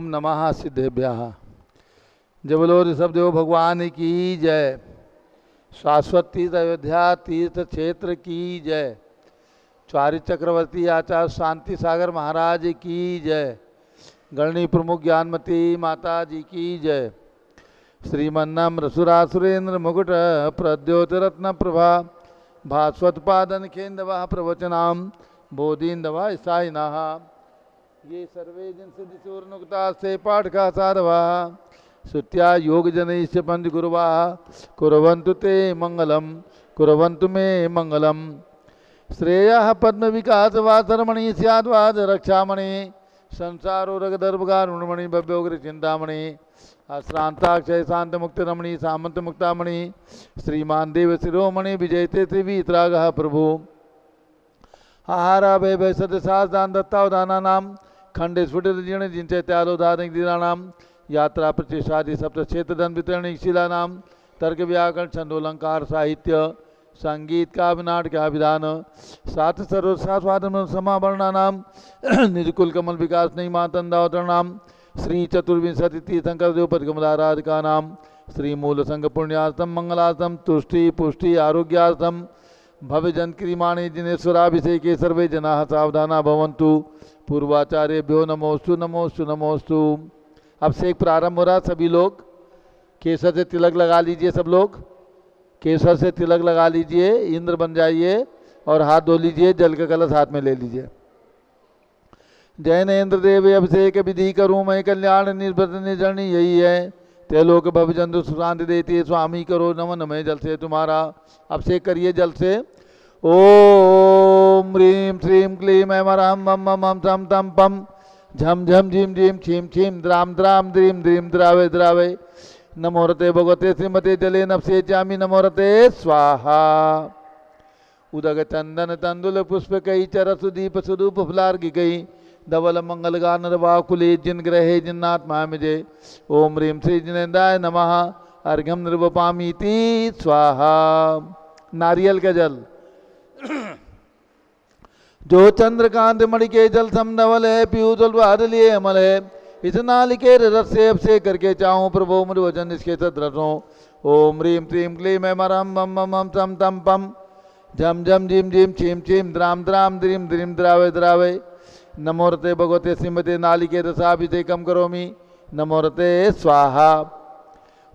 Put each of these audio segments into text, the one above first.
ओम नमः सिद्धेभ्यः। जय बोलो ऋषभ देव भगवान की जय। शाश्वत तीर्थ अयोध्या तीर्थ क्षेत्र की जय। चारि चक्रवर्ती आचार्य शांति सागर महाराज की जय। गणनी प्रमुख ज्ञानमती माता जी की जय। श्रीमन्नम रसुरासुरेन्द्र मुकुट प्रद्योतिरत्न प्रभा भास्वत पादन खेन्दवा प्रवचनाम बोधिन्दवा ईसाइनः। ये सर्वे जन सिद्धिसूर्नुक्ता से पाठ का साधवा श्रुत्या योग जनैश्च पंच गुरुवा कुर्वन्तु ते मंगलम कुर्वन्तु मे मंगलम। श्रेयः पद्म विकास वासरमणि स्याद्वाद रक्षामणि संसारो रगदर्भगारुणमणि भव्योग्र चिंतामणि अश्रांताक्षय शांत मुक्त रमणि सामंत मुक्तामणि श्रीमान देव शिरोमणि विजयते त्रिवीतरागः प्रभु। आहारा भय भय सद सास दान दत्तावदाना नाम खंडे स्फुटित जीर्ण जिनचे त्यालोदानिक दीनानाम यात्रा प्रतिष्ठादि सप्त क्षेत्र धन वितरण शिला नाम तर्क व्याकरण छंदोलंकार साहित्य संगीत का नाटक का विधान सात सर्व स्वादम समावरणा नाम निजकुल कमल विकास नहीं मातंदावतर नाम श्री चतुर्विंशति तीर्थंकर देवपद कमलाराधिका नाम श्री मूल संघ पुण्यार्थम मंगलार्थम तुष्टि पुष्टि आरोग्यार्थम भव्य जन क्रियमाणे जिनेश्वराभिषेके सर्वे जना सावधाना भवन्तु। पूर्वाचार्यभ्यो नमोस्तु नमोस्तु नमोस्तु। अब से एक प्रारंभ हो रहा। सभी लोग केसर से तिलक लगा लीजिए। सब लोग केसर से तिलक लगा लीजिए, इंद्र बन जाइए और हाथ धो लीजिए। जल का कलश हाथ में ले लीजिए। जय न इंद्र देव अभिषेक विधि करूँ मैं कल्याण निर्भर निर्जरणी यही है। त्रिलोक भवजंतु सुशांति देती स्वामी करो नमन मैं जल से तुम्हारा। अभिषेक करिए जल से। ओम ह्रीं श्रीं क्लीं ऐं ह्रां मम मम थम थम पम झम झम झीम झीम छीम छीम द्राम द्राम द्रीम द्रीम द्रावे द्रावे नमो रते भगवते श्रीमते जले नपसे चामी नमो रते स्वाहा। उदक चंदन तंदुल पुष्प कई चर सुदीप सुरूप फुलार्घि कई धवल मंगल गान रवाकुले जिन ग्रहे जिन्नात्मा मिजे। ओम ह्रीं श्री जिनेन्द्राय नमः अर्घ्यम निर्वपामीति स्वाहा। नारियल का जल जो चंद्रकांत मणि के जल समनवल है पीयूजल लिए अमल है। इस नालिके रस से अभिषेक करके चाहूँ प्रभु मुझ वचन इसके सदरसों। ओम ह्रीं श्रीं क्लीं ऐं ह्रां मम मम थम थम पम झम झम झीम झीम छीम छीम द्राम द्राम द्रीम द्रीम द्रावे द्रावे नमो रते भगवते श्रीमते नालिके रसाभिषेकम करोमि नमो रते स्वाहा।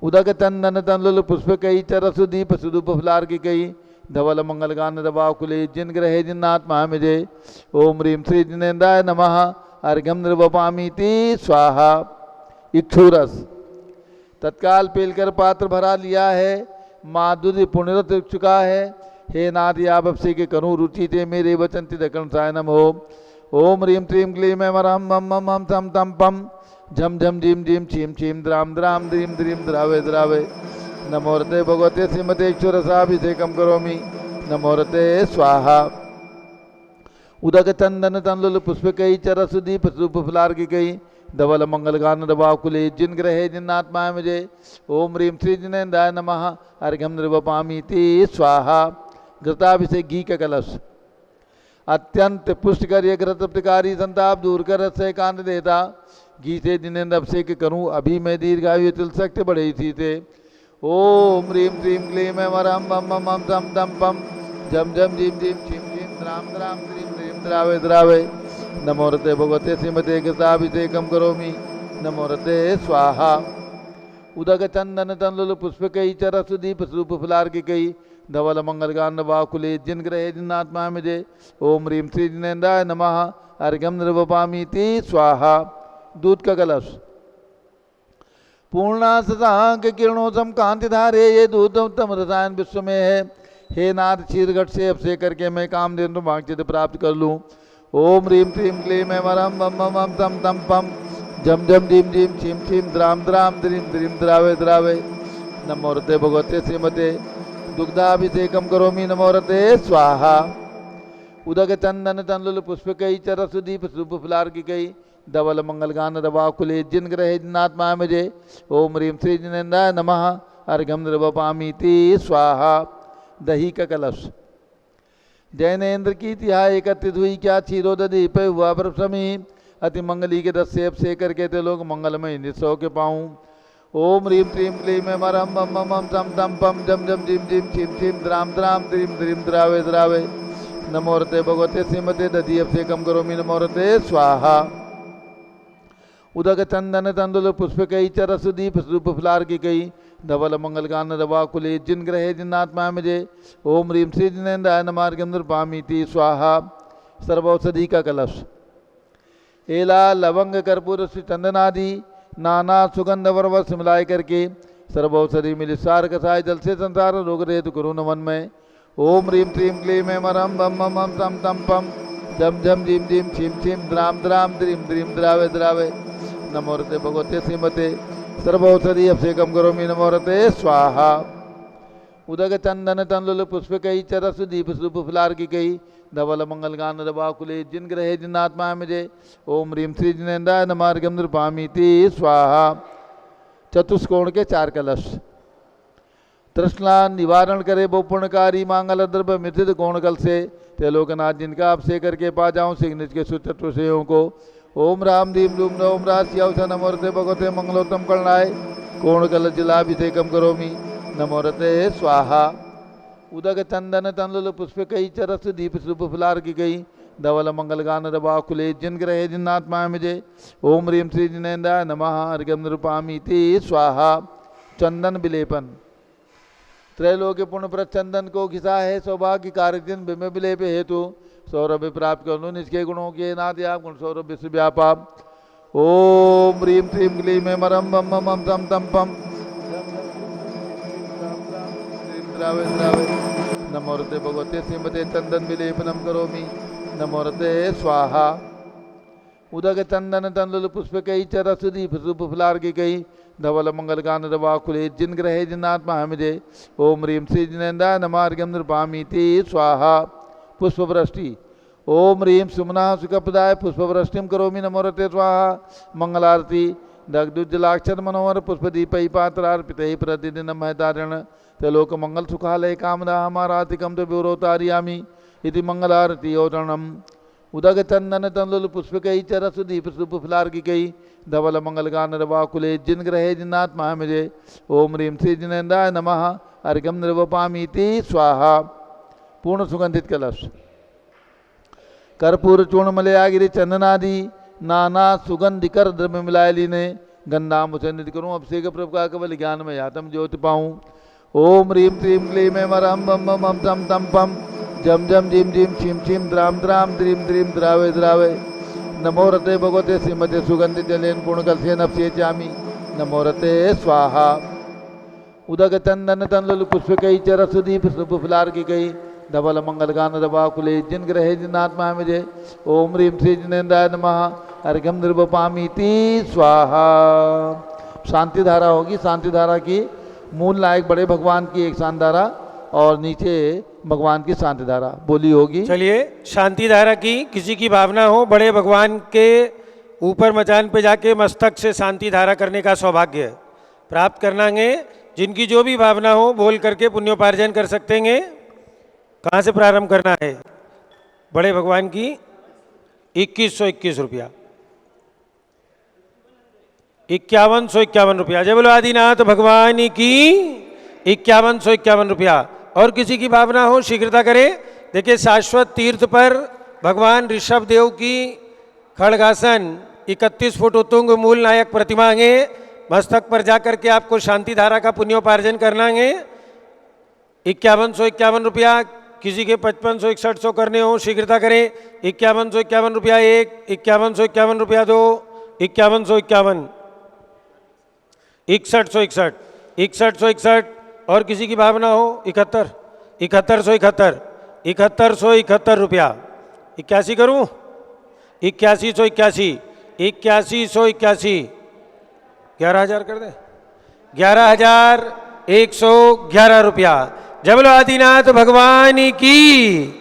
उदक चंदन तंदुल पुष्प कई चर सुदीप सुदूप फुलार्घि कई धवल मंगल गान रवाकुले जिन ग्रहे जिन्नात्मा मिजे। ओम ह्रीं श्री जिनेन्द्राय नमः अर्घ्यम निर्वपामीति स्वाहा। इक्षुरस तत्काल पेलकर पात्र भरा लिया है। माधुर्य पुण्यरत चुका है। हे नाथ आप अभिषेक करूँ रुचि थे मेरे वचन तिदकर्ण सायनम हो। ओम ह्रीं श्रीं क्लीं ऐं ह्रां मम मम थम थम पम झम झम झीम झीम छीम छीम द्राम द्राम द्रीम द्रीम द्रावे द्रावे नमो रते भगवते श्रीमते इक्षुरसाभिषेकम करोमि नमो रते स्वाहा। उदक चंदन तंदुल पुष्प कई चर सुदीप सुरूप फुलार्घि कई धवल मंगल गान रवाकुले जिन ग्रहे जिन्नात्मा मुझे। ओम ह्रीं श्री जिनेन्द्राय नमः अर्घ्यम निर्वपामीति स्वाहा। घृताभिषेक घी का कलश अत्यंत पुष्ट कर ये घृत प्रतिकारी संताप दूर कर रस से कांत देता। घी से जिनेन्द्र अभिषेक करूँ अभी मैं दीर्घायु तिल सख्त बढ़े थी थे। ओम ह्रीं श्रीं क्लीं ऐं ह्रां मम मम थम थम पम झम झम झीम झीम छीम छीम द्राम द्राम द्रीम द्रीम द्रावे द्रावे नमो रते भगवते श्रीमते घृताभिषेकम करोमि नमो रते स्वाहा। उदक चंदन तंदुल पुष्प कई चर सुदीप सुरूप फुलार्घि कई धवल मंगल गान वाकुले जिन ग्रहे जिन्नात्मा मिजे। ओम ह्रीं श्री जिनेन्द्राय नमः अर्घ्यम निर्वपामीति स्वाहा। दूध का कलश पूर्णा शशांक किरणों सम कांति धारे ये दूध उत्तम रसायन विश्व में है। हे नाथ क्षीरघट से अभिषेक करके मैं कामधेनु वांछित प्राप्त कर लूँ। ओम ह्रीं श्रीं क्लीं ऐं ह्रां मम मम थम थम पम झम झम झीम झीम छीम छीम द्राम द्राम द्रीम द्रीम द्रावे द्रावे नमो रते भगवते श्रीमते दुग्धाभिषेकम करोमि नमो रते स्वाहा। उदक चंदन तंदुल पुष्प कई चर सुदीप सुरूप फुलार्घि कई धवल मंगल गान रवाकुले जिन ग्रहे जिन्नात्मा मुझे। ओम ह्रीं श्री जिनेन्द्राय नमः अर्घ्यम निर्वपामीति स्वाहा। दही का कलश जैनेन्द्र की तिहा एकत्रित हुई क्या क्षीरोदधि पे हुआ प्रसमी अति मंगली के रस से अभिषेक करके ते लोग मंगलमय निस्सो के पाऊँ। ओम ह्रीं क्लीं क्लीं ऐं मरं मम मम मम तं तं पं जम जम जिम जिम छिम छिम द्राम द्राम द्रीं द्रीं द्रावे द्रावे। नमोरते भगवते श्रीमते दधि अभिषेकम करोमि नमोरते स्वाहा। उदक चंदन तंदुल पुष्प कई चरस दीप रूप फुलार की कई धवल मंगल गान रवा कुले जिन ग्रहे जिन्नात्मा मिजे। ओम ह्रीं श्री जिनेन्द्राय नमार्गम नृपामीति स्वाहा। सर्वौषधि का कलश एला लवंग कर्पूर श्री चंदन आदि नाना सुगंध वर्वस मिलाए करके सर्वौषधि मिल सार कसाय जल से संसार रोग रेत गुरु नमन में। ओम ह्रीं क्लीं क्लीं ऐं मरं मम मम मम तं तं पं जम जम जिम जिम छिम छिम द्राम द्राम द्रीं द्रीं द्रावे द्रावे। नमोरते भगवते श्रीमते सर्वौषधि अभिषेकम करोमि नमोरते स्वाहा। उदक चंदन तंदुल पुष्प कई चरस दीप सूप फुलार की कई धवल मंगल गान रवाकुले जिन ग्रहे जिन्नात्मा मिजे। ओम ह्रीं श्री जिनेन्द्राय नमार्गम नृपामीति स्वाहा। चतुष्कोण के 4 कलश तृष्णा निवारण करे वो पुण्यकारी मांगल द्रव्य मिथित कोण कल से ते लोकनाथ जिनका अभिषेक करके पा जाऊँ सिग्निज के सुचतुषयों को। ओम राम दीम लूम ओम राशि अवसर नमोरते भगवते मंगलोत्तम करणाय कोण कल जिलाभिषेकम करोमि नमोरते स्वाहा। उदक चंदन तंदुल पुष्प कई चरस दीप सूप फुलार की गई धवल मंगल गान रवा कुले जिन ग्रहे जिन्नात्मा मिजे। ओम ह्रीं श्री जिनेन्द्राय नमः अर्घ्यम नृपामीति स्वाहा। चंदन विलेपन त्रैलोक्य पुण्य प्रद चंदन को घिसा है सौभाग्य कारक दिन बिम्ब विलेप हेतु सौरभ प्राप्त कर लो निष्के गुणों के नाथ आप गुण सौरभ विश्व व्यापा। ओम ह्रीं क्लीं क्लीं ऐं मरं मम मम मम तं तं पं द्रावे द्रावे। नमोरते भगवते श्रीमते चंदन विलेपनम करोमि नमोरते स्वाहा। उदक चंदन तंदुल पुष्प कई चरस दीप सूप फुलार की कई धवल मंगल गान रवा कुले जिन ग्रहे जिन्नात्मा मिजे। ओम ह्रीं श्री जिनेन्द्राय नमार्गम नृपामीति स्वाहा। पुष्प वृष्टि ओम ह्रीं सुमना सुखप्रदाय पुष्प वृष्टिम करोमि नमोरते स्वाहा। मंगलारती दग्धुज्जलाक्षर मनोहर पुष्पदीपै पात्रार्पितैः प्रतिदिनं महतारण त्रिलोक मंगल सुखालय कामना हमारातिकम तो विवरोतारियामि इति मंगलारती औरणम। उदक चंदन तंदुल पुष्प कई चरस दीप सूप फुलार की कई धवल मंगल गान रवा कुले जिन ग्रहे जिन्नात्मा मिजे। ओम ह्रीं श्री जिनेन्द्राय नमः अर्घ्यम नृपामीति स्वाहा। पूर्ण सुगंधित कलश कर्पूर चूर्ण मलयागिरी चंदनादि नाना सुगंधिकर द्रव्य मिलाए लीने गंधा मुझे निधि करूँ अभिषेक प्रभु का केवल ज्ञान में यातम ज्योति पाऊँ। ओम ह्रीं क्लीं क्लीं ऐं मरं मम मम तं तं पं जम जम जिम जिम छिम छिम द्राम द्राम द्रीं द्रीं द्रावे द्रावे। नमोरते भगवते श्रीमते सुगंधित जलेन पूर्णकलशेन अभिषेचामि नमोरते स्वाहा। उदक चंदन तंदुल पुष्प कई चरस दीप सूप फुलार की कई धवल मंगल गान रवा कुले जिन ग्रहे जिन्नात्मा मिजे। ओम ह्रीं श्री जिनेन्द्राय नमः अर्घ्यम नृपामीति स्वाहा। शांति धारा होगी। शांति धारा की मूल नायक बड़े भगवान की एक शांति धारा और नीचे भगवान की शांति धारा बोली होगी। चलिए शांति धारा की किसी की भावना हो बड़े भगवान के ऊपर मचान पे जाके मस्तक से शांति धारा करने का सौभाग्य प्राप्त करना है। जिनकी जो भी भावना हो बोल करके पुण्योपार्जन कर सकते हैं। कहाँ से प्रारंभ करना है? बड़े भगवान की 2121 रुपया 5151 रुपया। जय बोलो आदिनाथ भगवान की 5151 रुपया। और किसी की भावना हो शीघ्रता करें। देखिए शाश्वत तीर्थ पर भगवान ऋषभ देव की खड़गासन 31 फुट उत्तुंग मूल नायक प्रतिमा है। मस्तक पर जाकर के आपको शांति धारा का पुण्योपार्जन करना है। 5151 रुपया। किसी के 5500-6100 करने हो शीघ्रता करें। 5151 रुपया 1, 5151 रुपया 2, 5151, 6161, 6161। और किसी की भावना हो 71, 7171, 7171 रुपया। 81 करूं? 8181, 8181, 11,000 कर दे। 11,111 रुपया। जय बोलो आदिनाथ भगवान की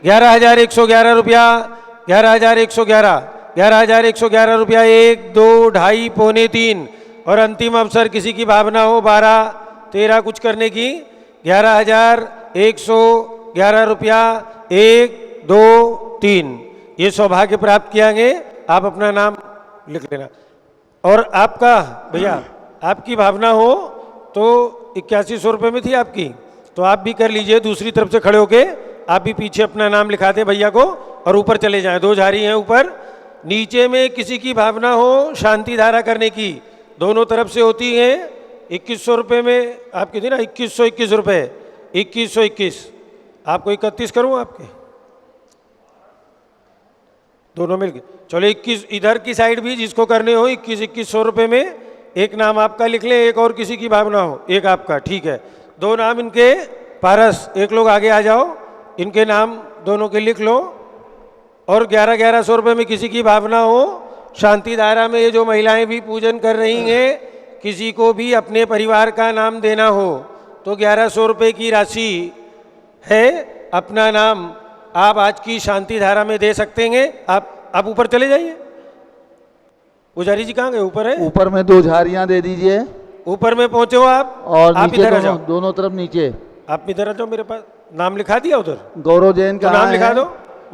11,111 रुपया। 11,111, 11,111 रुपया 1, 2, 2.5, पौने 3। और अंतिम अवसर किसी की भावना हो 12, 13 कुछ करने की 11,111 रुपया 1, 2, 3। ये सौभाग्य प्राप्त किया गए। आप अपना नाम लिख लेना। और आपका भैया आपकी भावना हो तो 8100 रुपये में थी आपकी, तो आप भी कर लीजिए, दूसरी तरफ से खड़े होके आप भी पीछे अपना नाम लिखा दें भैया को और ऊपर चले जाएं। 2 झारी हैं ऊपर। नीचे में किसी की भावना हो शांति धारा करने की, दोनों तरफ से होती है। 2100 रुपये में आपकी थी ना, 2121 रुपये, 2121। आपको 31 करूँ आपके दोनों मिलके? चलो 21 इधर की साइड भी जिसको करने हो 2100 रुपये में एक नाम आपका लिख लें, एक और किसी की भावना हो, एक आपका, ठीक है। 2 नाम इनके पारस, एक लोग आगे आ जाओ, इनके नाम दोनों के लिख लो। और 1100 रुपये में किसी की भावना हो शांति धारा में, ये जो महिलाएं भी पूजन कर रही हैं, किसी को भी अपने परिवार का नाम देना हो तो 1100 रुपये की राशि है, अपना नाम आप आज की शांति धारा में दे सकते हैं। आप ऊपर चले जाइए। पुजारी जी कहाँ गए? ऊपर है, ऊपर में 2 झारियां दे दीजिए। ऊपर में पहुंचे हो आप? और आप नीचे इधर आ जाओ, दोनों तरफ नीचे। आप इधर आ जाओ, मेरे पास नाम लिखा दिया उधर। गौरव जैन तो का नाम लिखा दो।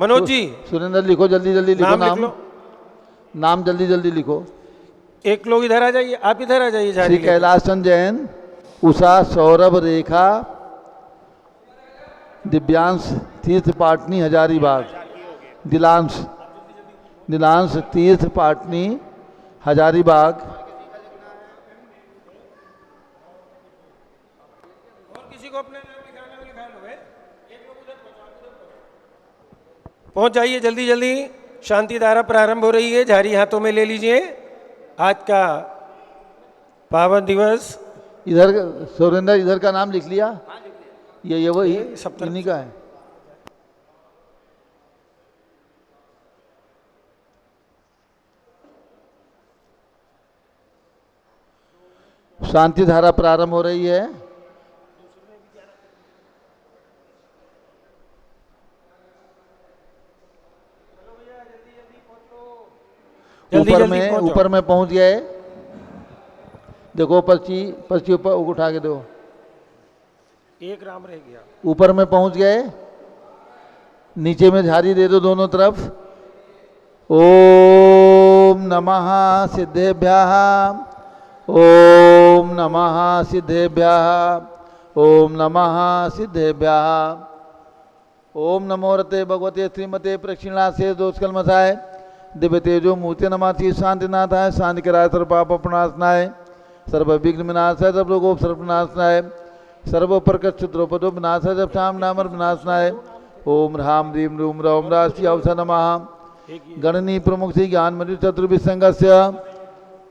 मनोज जी सुरेंद्र लिखो, जल्दी जल्दी लिखो नाम लिख नाम, लो। नाम जल्दी जल्दी लिखो। एक लोग इधर आ जाइए, आप इधर आ जाइए। श्री झारी लेके। कैलाश चंद जैन, उषा सौरभ रेखा, दिव्यांश तीर्थ पाटनी हजारीबाग, दिलांश तीर्थ पाटनी हजारीबाग। और किसी को अपना नाम लिखाना हो लिखा लो। एक लोग उधर पहुंच जाइए जल्दी जल्दी। शांति धारा प्रारंभ हो रही है, झारी हाथों में ले लीजिए। आज का पावन दिवस। इधर सुरेंद्र, इधर का नाम लिख लिया? ये वही इन्हीं का है। शांति धारा प्रारंभ हो रही है। ऊपर में पहुंच गए। देखो पर्ची ऊपर उठा के दो। एक राम रह गया। ऊपर में पहुंच गए। नीचे में झारी दे दो दोनों तरफ। ओम नमः सिद्धेभ्यः, ओम नमः सिद्धेभ्यः, ओम नमः सिद्धेभ्यः। ओम नमो रते भगवते श्रीमते प्रक्षिणासे दोषकलमसाय दिव्य तेजो मूर्ति नमाति शांतिनाथाय शांति कराय सर्व पाप प्रणाशनाय सर्व विघ्न विनाशाय सर्व रोगोप सर्व विनाशनाय सर्व प्रकट द्रौपदो विनाशाय जब शाम नामर विनाशनाय। ओम ह्राम ह्रीम रूम रौम राशि अवसर नमः। गणनी प्रमुख श्री ज्ञान मंदिर चतुर्भिज संघस्य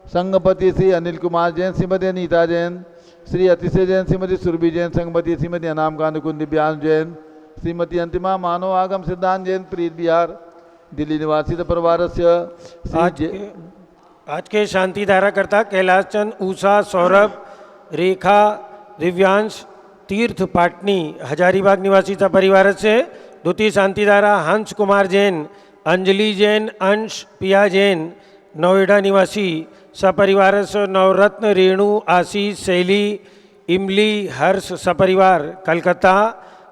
संघपति श्री अनिल कुमार जैन, श्रीमती अनीता जैन, श्री अतिशय जैन, श्रीमती सुरभि जैन, संघपति श्रीमती अनाम कांत कुंद दिव्यांश जैन, श्रीमती अंतिमा मानव आगम सिद्धांत जैन, प्रीत बिहार दिल्ली निवासी परिवार से। आज के शांति धारा करता कैलाश चंद, उषा, सौरभ, रेखा, दिव्यांश तीर्थ पाटनी हजारीबाग निवासी परिवार से। द्वितीय शांति धारा हंस कुमार जैन, अंजलि जैन, अंश पिया जैन नोएडा निवासी सपरिवार से। नवरत्न रेणु आशीष शैली इमली हर्ष सपरिवार कलकत्ता।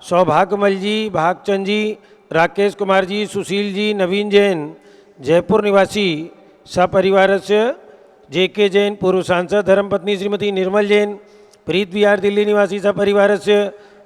सौभाग्यमल जी, भागचंद जी, राकेश कुमार जी, सुशील जी, नवीन जैन जयपुर निवासी सपरिवार से। जेके जैन पूर्व सांसद, धर्मपत्नी श्रीमती निर्मल जैन, प्रीत बिहार दिल्ली निवासी सपरिवार से।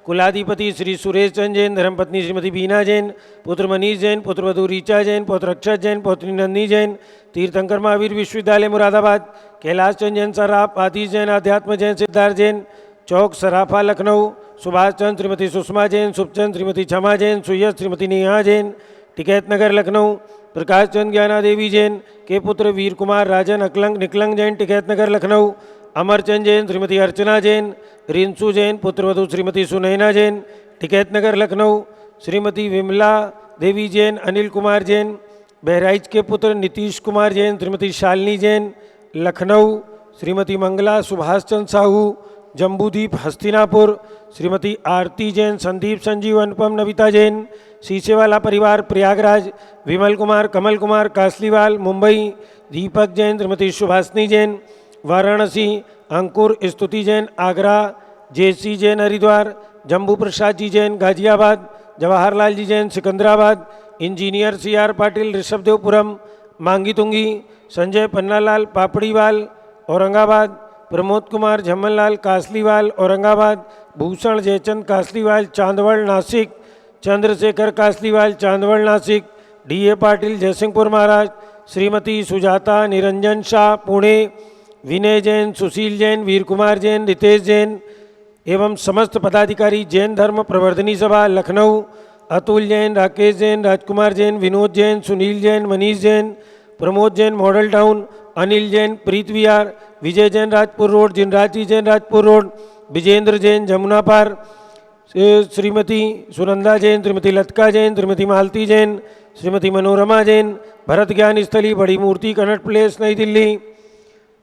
कुलाधिपति श्री सुरेश चंद जैन, धर्मपत्नी श्रीमती बीना जैन, पुत्र मनीष जैन, पुत्रवधू ऋचा जैन, पुत्र अक्षत जैन, पौत्री नंदिनी जैन, तीर्थंकर महावीर विश्वविद्यालय मुरादाबाद। कैलाश चंद जैन सराफ, आदिश जैन, अध्यात्म जैन, सिद्धार्थ जैन चौक सराफा लखनऊ। सुभाष चंद श्रीमती सुषमा जैन, सुखचंद श्रीमती क्षमा जैन, सुयश श्रीमती नेहा जैन, टिकैत नगर लखनऊ। प्रकाश चंद ज्ञाना देवी जैन के पुत्र वीर कुमार राजन अकलंग निकलंग जैन, टिकैत नगर लखनऊ। अमरचंद जैन, श्रीमती अर्चना जैन, रिंसू जैन, पुत्रवधू श्रीमती सुनैना जैन, टिकैत नगर लखनऊ। श्रीमती विमला देवी जैन, अनिल कुमार जैन, बहराइच के पुत्र नीतीश कुमार जैन, श्रीमती शालिनी जैन, लखनऊ। श्रीमती मंगला सुभाष चंद साहू, जम्बूदीप हस्तिनापुर। श्रीमती आरती जैन, संदीप संजीव, अनुपम नविता जैन, शीशेवाला परिवार प्रयागराज। विमल कुमार, कमल कुमार कासलीवाल मुंबई। दीपक Jain, Shrimati Subhashini Jain Varanasi. Ankur Stuti Jain Agra. J C Jain Haridwar. Jambu Prasad ji Jain Ghaziabad. Jawaharlal ji Jain Secunderabad. Engineer C R Patil Rishabhdevpuram. Mangi Tungi, Sanjay Pannalal Papdiwal Aurangabad, Pramod Kumar Jhammanlal Kasliwal Aurangabad, Bhushan Jaichand Kasliwal Chandwad Nashik, Chandrashekhar Kasliwal Chandwad Nashik, D A. Patil Jaysingpur Maharashtra, Shrimati Sujata Niranjan Shah Pune, Vinay Jain, Sushil Jain, Veer Kumar Jain, Ritesh Jain एवं समस्त पदाधिकारी जैन धर्म प्रवर्धनी सभा लखनऊ, अतुल जैन, राकेश जैन, राजकुमार जैन, विनोद जैन, सुनील जैन, मनीष जैन, प्रमोद जैन मॉडल टाउन, अनिल जैन प्रीत विहार, विजय जैन राजपुर रोड, जिनराजी जैन राजपुर रोड, विजेंद्र जैन जमुना पार, श्रीमती सुनंदा जैन, श्रीमती लतका जैन, श्रीमती मालती जैन, श्रीमती मनोरमा जैन, भरत ज्ञान स्थली बड़ी मूर्ति कनट प्लेस नई दिल्ली,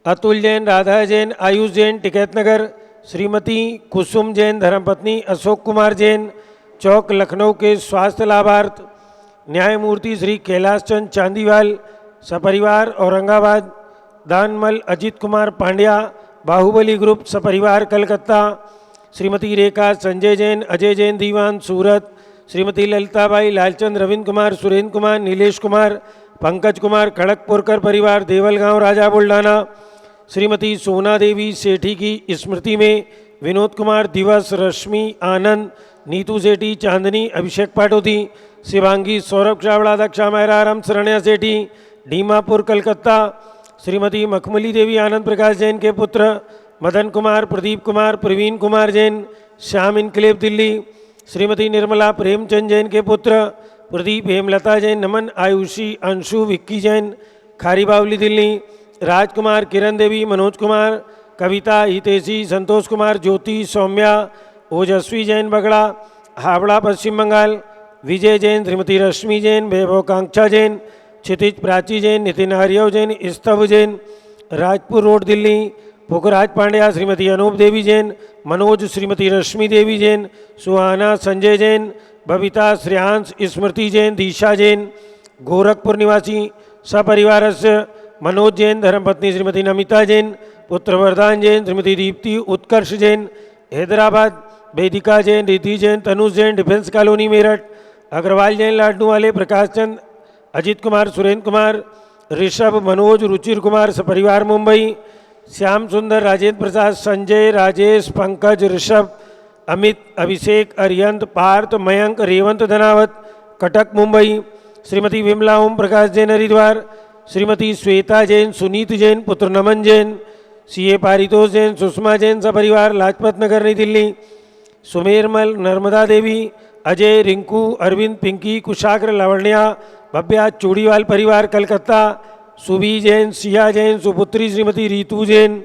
अतुल जैन, राधा जैन, आयुष जैन टिकैत नगर, श्रीमती कुसुम जैन धर्मपत्नी अशोक कुमार जैन चौक लखनऊ के स्वास्थ्य लाभार्थ, न्यायमूर्ति श्री कैलाश चंद चांदीवाल सपरिवार औरंगाबाद, दानमल अजित कुमार पांड्या बाहुबली ग्रुप सपरिवार कलकत्ता, श्रीमती रेखा संजय जैन अजय जैन दीवान सूरत, श्रीमती ललिताबाई लालचंद रविंद्र कुमार सुरेंद्र कुमार नीलेश कुमार पंकज कुमार खड़गपुरकर परिवार देवलगांव राजा बुल्ढाना, श्रीमती सोना देवी सेठी की स्मृति में विनोद कुमार दिवस, रश्मि आनंद, नीतू सेठी चांदनी, अभिषेक पाटोती, शिवांगी सौरभ चावड़ा, दक्षा मेहरा, राम शरण्या सेठी डीमापुर कलकत्ता, श्रीमती मखमली देवी आनंद प्रकाश जैन के पुत्र मदन कुमार, प्रदीप कुमार, प्रवीण कुमार जैन श्याम इनक्लेव दिल्ली, श्रीमती निर्मला प्रेमचंद जैन के पुत्र प्रदीप हेमलता जैन, नमन आयुषी अंशु विक्की जैन खारी बावली दिल्ली, राजकुमार किरण देवी, मनोज कुमार, कविता हितेशी, संतोष कुमार, ज्योति सौम्या, ओजस्वी जैन बगड़ा हावड़ा पश्चिम बंगाल, विजय जैन, श्रीमती रश्मि जैन, वैभव कांक्षा जैन, क्षितिज प्राची जैन, नितिन हरियव जैन, स्तव जैन राजपुर रोड दिल्ली, पुखराज पांड्या, श्रीमती अनूप देवी जैन, मनोज, श्रीमती रश्मि देवी जैन, सुहाना संजय जैन, बबीता श्रेयांश स्मृति जैन, दीशा जैन गोरखपुर निवासी सपरिवारस्य, मनोज जैन धर्मपत्नी श्रीमती नमिता जैन, पुत्र वरदान जैन, श्रीमती दीप्ति उत्कर्ष जैन हैदराबाद, वेदिका जैन, रिद्धि जैन, तनुज जैन डिफेंस कॉलोनी मेरठ, अग्रवाल जैन लाडनू वाले, प्रकाश चंद, अजित कुमार, सुरेंद्र कुमार, ऋषभ, मनोज, रुचिर कुमार सपरिवार मुंबई, श्याम सुंदर, राजेंद्र प्रसाद, संजय, राजेश, पंकज, ऋषभ, अमित, अभिषेक, अरियंत, पार्थ, मयंक, रेवंत धनावत कटक मुंबई, श्रीमती विमला ओम प्रकाश जैन हरिद्वार, श्रीमती श्वेता जैन, सुनीत जैन, पुत्र नमन जैन, सीए पारितोष जैन, सुषमा जैन सपरिवार लाजपत नगर नई दिल्ली, सुमेरमल, नर्मदा देवी, अजय, रिंकू, अरविंद, पिंकी, कुशाग्र, लावण्या, भव्या चूड़ीवाल परिवार कलकत्ता, सुबी जैन, सिया जैन, सुपुत्री श्रीमती रीतू जैन,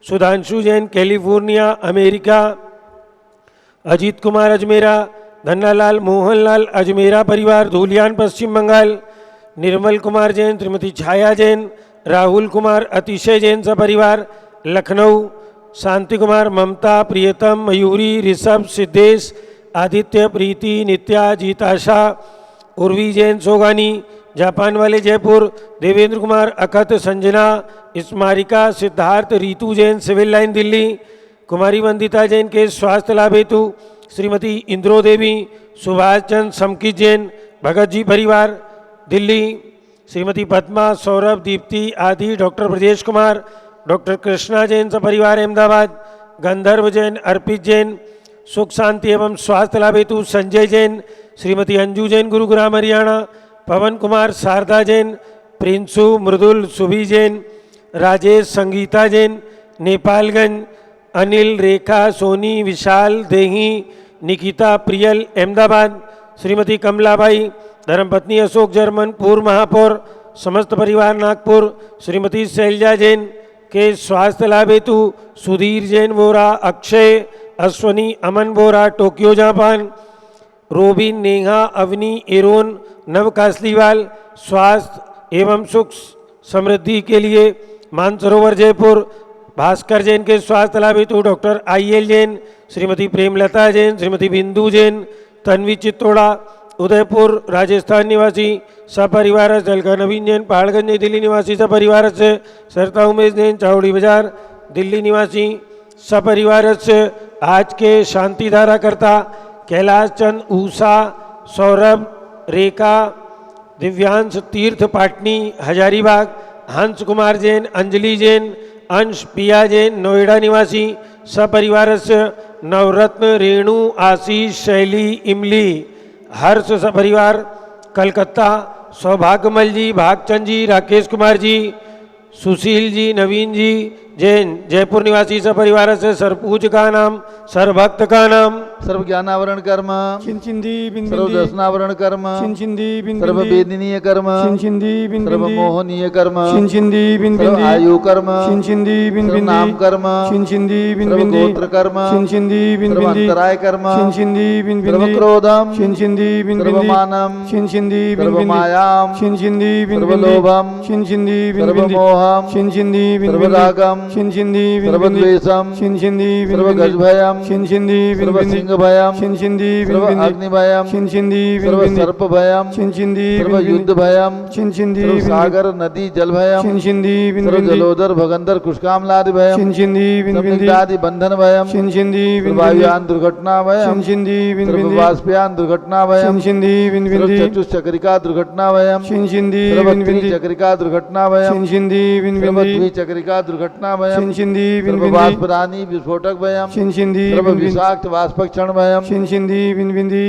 सुधांशु जैन कैलिफोर्निया अमेरिका, अजीत कुमार अजमेरा, धन्नालाल मोहनलाल अजमेरा परिवार धूलियान पश्चिम बंगाल, निर्मल कुमार जैन, श्रीमती छाया जैन, राहुल कुमार, अतिशय जैन सपरिवार लखनऊ, शांति कुमार, ममता, प्रियतम, मयूरी, ऋषभ, सिद्धेश, आदित्य, प्रीति, नित्या, जीताशा, उर्वी जैन सोगानी जापान वाले जयपुर, देवेंद्र कुमार, अखत, संजना, स्मारिका, सिद्धार्थ, रीतू जैन सिविल लाइन दिल्ली, कुमारी वंदिता जैन के स्वास्थ्य लाभ हेतु श्रीमती इंद्रो देवी, सुभाष चंद समकित जैन भगत जी परिवार दिल्ली, श्रीमती पद्मा, सौरभ, दीप्ति आदि, डॉक्टर ब्रजेश कुमार, डॉक्टर कृष्णा जैन सपरिवार अहमदाबाद, गंधर्व जैन, अर्पित जैन सुख शांति एवं स्वास्थ्य लाभ हेतु संजय जैन, श्रीमती अंजू जैन गुरुग्राम हरियाणा, पवन कुमार, शारदा जैन, प्रिंसु, मृदुल, सुभी जैन, राजेश, संगीता जैन नेपालगंज, अनिल, रेखा, सोनी, विशाल, देही, निकिता, प्रियल अहमदाबाद, श्रीमती कमलाबाई, धर्मपत्नी अशोक जर्मन पूर्व महापौर समस्त परिवार नागपुर, श्रीमती शैलजा जैन के स्वास्थ्य लाभ हेतु Sudhir Jain Vora, Akshay, Ashwani, Aman Bora Tokyo Japan, Robin, Neha, Avni, Aaron, Nav Kasliwal स्वास्थ्य एवं सुख समृद्धि के लिए मानसरोवर जयपुर, भास्कर जैन के स्वास्थ्य लाभ हेतु डॉक्टर आई.एल. जैन, श्रीमती प्रेमलता जैन, श्रीमती बिंदु जैन, तन्वी चित्तोड़ा उदयपुर राजस्थान निवासी सपरिवार, जलका नवीन जैन पहाड़गंज नई दिल्ली निवासी सपरिवार से, सरता उमेश जैन चावड़ी बाजार दिल्ली निवासी सपरिवार से, आज के शांति धारा करता कैलाश चंद, ऊषा, सौरभ, रेखा, दिव्यांश तीर्थ पाटनी हजारीबाग, हंस कुमार जैन, अंजलि जैन, अंश पिया जैन नोएडा निवासी सपरिवारस्य नवरत्न रेणु आशीष शैली इमली हर्ष सपरिवार कलकत्ता, सौभाग्यमल जी, भागचंद जी, राकेश कुमार जी, सुशील जी, नवीन जी जैन जयपुर निवासी सपरिवार से सर्वपूज का नाम, सर्वभक्त का नाम, सर्व ज्ञानावरण कर्म, चिंचिंदी सर्व दर्शनावरण कर्म, चिंचिंदी सर्व वेदनीय कर्म, चिंचिंदी सर्व मोहनीय कर्म, चिंचिंदी सर्व आयु कर्म, चिंचिंदी सर्व नाम कर्म, चिंचिंदी सर्व गोत्र कर्म, चिंचिंदी सर्व अंतराय कर्म, चिंचिंदी सर्व क्रोधम, चिंचिंदी सर्व मानम, चिंचिंदी सर्व मायाम, चिंचिंदी सर्व लोभम, चिंचिंदी सर्व मोहम, चिंचिंदी सर्व रागम, चिंचिंदी सर्व द्वेषम, चिंचिंदी सर्व गजभयम, चिंचिंदी सर्व सिंह भयम, चिंचिंदी सर्व अग्नि भयम, चिंचिंदी सर्व सर्प भयम, चिंचिंदी सर्व युद्ध भयम, चिंचिंदी सर्व सागर नदी जल भयम, चिंचिंदी सर्व जलोदर भगंदर कुशकामलादि भयम, चिंचिंदी सर्व निग्धादि बंधन भयम, चिंचिंदी सर्व वायुयान दुर्घटना भयम, चिंचिंदी सर्व वाष्पयान दुर्घटना भयम, चिंचिंदी सर्व चतुश्चक्रिका दुर्घटना भयम, चिंचिंदी सर्व त्रिचक्रिका दुर्घटना भयम, चिंचिंदी सर्व द्विचक्रिका दुर्घटना भयम, चिंचिंदी सर्व वाष्पदानी विस्फोटक भयम, चिंचिंदी सर्व विषाक्त वाष्पक्षण भयम, चिंचिंदी बिंबिंदी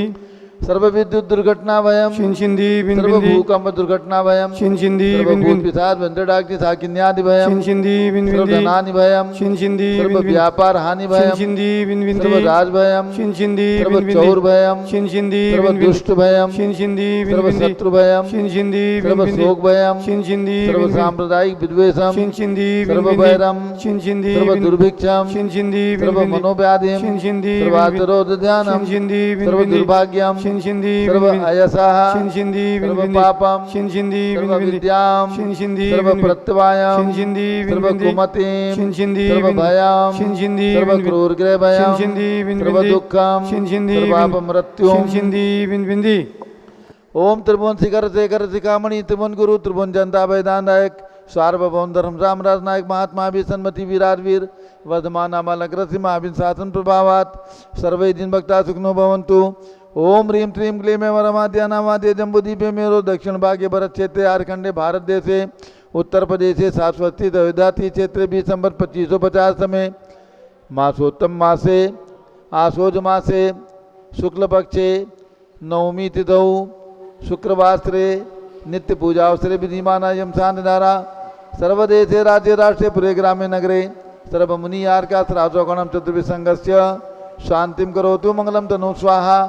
सर्व विद्युत दुर्घटना भयम, चिंचिंदी सर्व बिंबिंदी भूकंप दुर्घटना भयम, चिंचिंदी सर्व भूत बिंबिंदी पिशाच व्यंतडाग्नि साकिन्यादि भयम, चिंचिंदी सर्व बिंबिंदी धनानि भयम, चिंचिंदी सर्व बिंबिंदी व्यापार हानि भयम, चिंचिंदी बिंबिंदी सर्व राज भयम, चिंचिंदी सर्व बिंबिंदी चौर भयम, चिंचिंदी सर्व बिंबिंदी दुष्ट भयम, चिंचिंदी सर्व बिंबिंदी शत्रु भयम, चिंचिंदी सर्व बिंबिंदी शोक भयम, चिंचिंदी सर्व बिंबिंदी सांप्रदायिक विद्वेषम, चिंचिंदी सर्व बिंबिंदी वैरम, चिंचिंदी सर्व बिंबिंदी दुर्भिक्षम, चिंचिंदी सर्व बिंबिंदी मनोव्याधिम, चिंचिंदी सर्व आतरोध ध्यानम, चिंचिंदी सर्व बिंबिंदी दुर्भाग्यम, चिंचिंदी सर्व बिंबिंदी अयसः, चिंचिंदी सर्व बिंबिंदी पापम, चिंचिंदी सर्व बिंबिंदी विद्याम, चिंचिंदी सर्व बिंबिंदी प्रत्यवायम, चिंचिंदी सर्व बिंबिंदी कुमतिम, चिंचिंदी सर्व बिंबिंदी भयम, चिंचिंदी सर्व बिंबिंदी क्रूरग्रह भयम, चिंचिंदी सर्व बिंबिंदी दुःखम, चिंचिंदी सर्व बिंबिंदी अपमृत्युम, चिंचिंदी बिंबिंदी ओम त्रिभुवन शिखर शेखर शिखामणि त्रिभुवन गुरु त्रिभुवन जनता वैदान नायक सार्वभौम धर्म रामराज नायक महात्मा भी सन्मति वीराजवीर वर्धमान अमलग्रसी महावीर शासन प्रभावात सर्वे दिन भक्ता सुखनो भवन्तु। ओम ह्रीं श्रीं क्लीं वरमाद्या नामाद्य जम्बूदीपे मेरो दक्षिण भागे भरत क्षेत्रे आरखंडे भारत देशे उत्तर प्रदेशे शाश्वती अयोध्याति क्षेत्रे भी संवत 2550 में मासोत्तम मासे आसोज मासे शुक्ल पक्षे नवमी तिथौ शुक्रवासरे नित्य पूजावसरे विधिमाना यमशानधारा सर्वदेशे राज्य राष्ट्रे पुरे ग्रामे नगरे सर्वमुनि आर्का श्रावचौकणम चतुर्विसंगस्य शांतिम करोतु मंगलम तनु स्वाहा।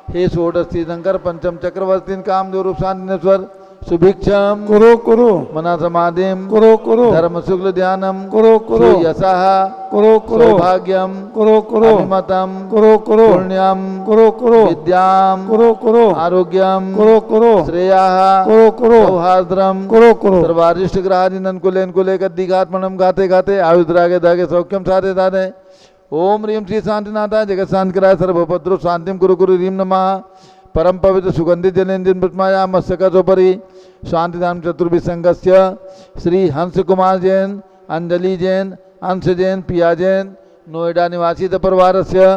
हे षोडश तीर्थंकर पंचम चक्रवर्ती कामदेव रूप शांतिनेश्वर सुभिक्षम कुरु कुरु मना समाधिम कुरु कुरु धर्म शुक्ल ध्यानम कुरु कुरु यशः कुरु कुरु सौभाग्यम कुरु कुरु अभिमतम कुरु कुरु पुण्यम कुरु कुरु विद्याम कुरु कुरु आरोग्यम कुरु कुरु श्रेयः कुरु कुरु सौहार्द्रम कुरु कुरु सर्वारिष्ट ग्रहादिनन कुले कद्दिघात्मनम गाते गाते आयुद्रागे दागे सौख्यम साधे साधे। ओम ह्रीं श्री शांतिनाथाय जगत शांतिकराय सर्वभद्रो शांतिम कुरु कुरु ह्रीं नमः। परम पवित्र सुगंधित जलेन्द्रिन प्रतिमाया मस्तकोपरि शांतिधाम चतुर्विसंगस्य श्री हंस कुमार जैन, अंजलि जैन, अंश जैन, पिया जैन नोएडा निवासी परिवारस्य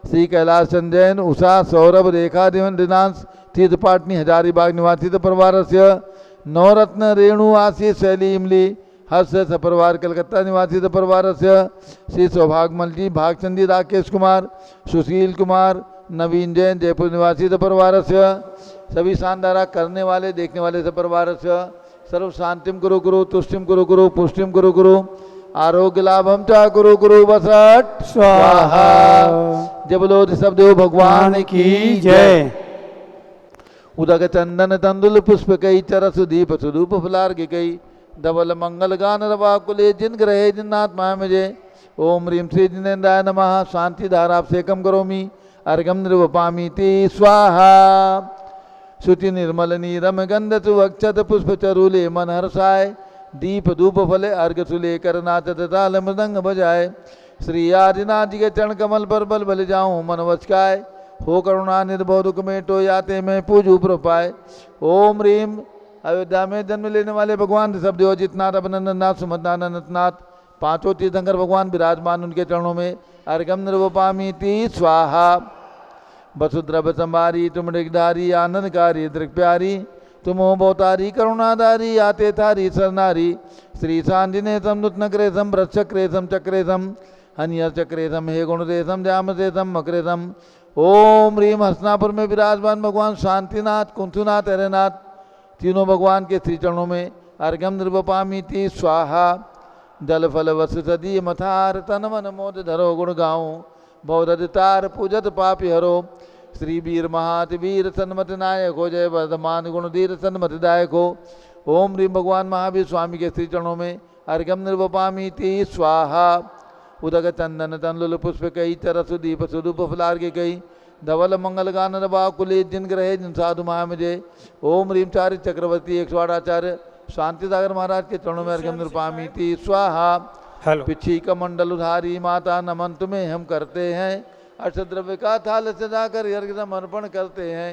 श्री कैलाश चंद जैन, उषा सौरभ रेखा दिनांश तीर्थपाटनी हजारीबाग निवासी परिवारस्य नवरत्न रेणु आशीष शैली इमली हर्ष सपरिवार कलकत्ता निवासी परिवारस्य श्री सौभाग्यमल जी, भागचंदी, राकेश कुमार, सुशील कुमार, नवीन जैन जयपुर निवासी परिवारस्य सभी शानदारा करने वाले देखने वाले परिवारस्य सर्व शांतिम कुरु कुरु तुष्टिम कुरु कुरु पुष्टिम कुरु कुरु आरोग्य लाभम च कुरु कुरु बसट स्वाहा। जय बोलो ऋषभदेव भगवान की जय। उदक चंदन तंदुल पुष्प कई चरस दीप सुदूप फुलार्घ कई धवल मंगल गान रवा कुले जिन ग्रहे जिन्नात्मा मुझे। ओम ह्रीं श्री जिनेन्द्राय नमः। शांति धारा सेकम करोमि अर्घम निर्वपामि ते स्वाहा। शुचि निर्मल नीरम गंध सुवक्षत पुष्प चरूले मन हर्षाय दीप धूप फले अर्घ सुले कर नाचत ताल मृदंग बजाए। श्री आदिनाथ जी के चरण कमल पर बल बल जाऊं मन वचकाय हो करुणा निर्भव दुख मेटो याते मैं पूजू प्रपाय। ओम ह्रीं अयोध्या में जन्म लेने वाले भगवान ऋषभदेव अजितनाथ अभिनंदननाथ सुमंतनाथ पांचों तीर्थंकर भगवान विराजमान उनके चरणों में अर्घम निर्वपामि ती स्वाहा। वसुद्रभ संभारी तुमृगधारी आनंदकारी दृक्प्यारी तुमो बहुतारी करुणाधारी आते थारी सरनारी श्री सांजिने सम नुतनक्रेसम वृक्षक्रेसम चक्रेसम हनियर चक्रेसम हे गुणदेशम जामदेशम मकरेसम। ओम ह्रीम हसनापुर में विराजमान भगवान शांतिनाथ कुंथुनाथ हरेनाथ तीनों भगवान के श्री चरणों में अर्घ्यम निर्वपामीति स्वाहा। जल फल वसु सदी मथार तन मन मोद धरो गुण गाऊं बहुदतार पूजत पापी हरो। श्री वीर महात वीर सन्मत नायक हो जय वर्धमान गुण धीर सन्मत दायक हो। ओम ह्रीम भगवान महावीर स्वामी के श्री चरणों में अर्घ्यम निर्वपामीति स्वाहा। उदक चंदन तनलुल पुष्प कई तरसु दीप सुदूप फलार के कई धवल मंगल गान रबा कुले जिन ग्रहे जिन साधु महामजे। ओम ह्रीम चारि चक्रवर्ती 108 शांति सागर महाराज के चरणों में अर्घ्यम निर्वपामीति स्वाहा। हेलो पिछी कमंडल उधारी माता नमन तुम्हें हम करते हैं अष्टद्रव्य का थाल सजाकर अर्घ्य समर्पण करते हैं।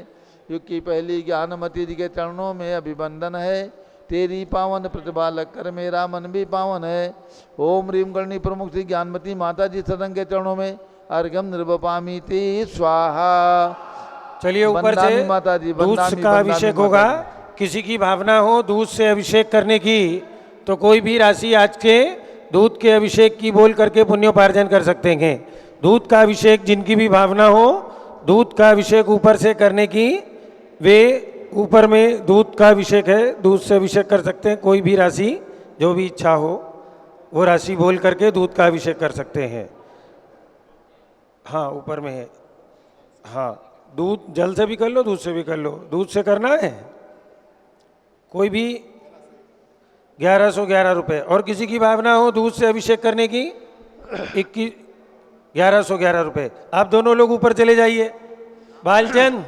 युग की पहली ज्ञानमती जी के चरणों में अभिवंदन है तेरी पावन प्रतिभा लगकर मेरा मन भी पावन है। ओम ह्रीम गणनी प्रमुख श्री ज्ञानमती माता जी सदन के चरणों में अर्घ्यम निर्वपामीति स्वाहा। चलिए ऊपर से बंदामी माता जी, दूध बंदामी, का बंदामी अभिषेक माता होगा। जी। किसी की भावना हो दूध से अभिषेक करने की तो कोई भी राशि आज के दूध के अभिषेक की बोल करके पुण्योपार्जन कर सकते हैं। दूध का अभिषेक जिनकी भी भावना हो दूध का अभिषेक ऊपर से करने की वे ऊपर में दूध का अभिषेक है दूध से अभिषेक कर सकते हैं। कोई भी राशि जो भी इच्छा हो वो राशि बोल करके दूध का अभिषेक कर सकते हैं। हाँ ऊपर में है। हाँ दूध जल से भी कर लो दूध से भी कर लो। दूध से करना है कोई भी 1111 रुपये। और किसी की भावना हो दूध से अभिषेक करने की 1111 रुपये। आप दोनों लोग ऊपर चले जाइए। बालचंद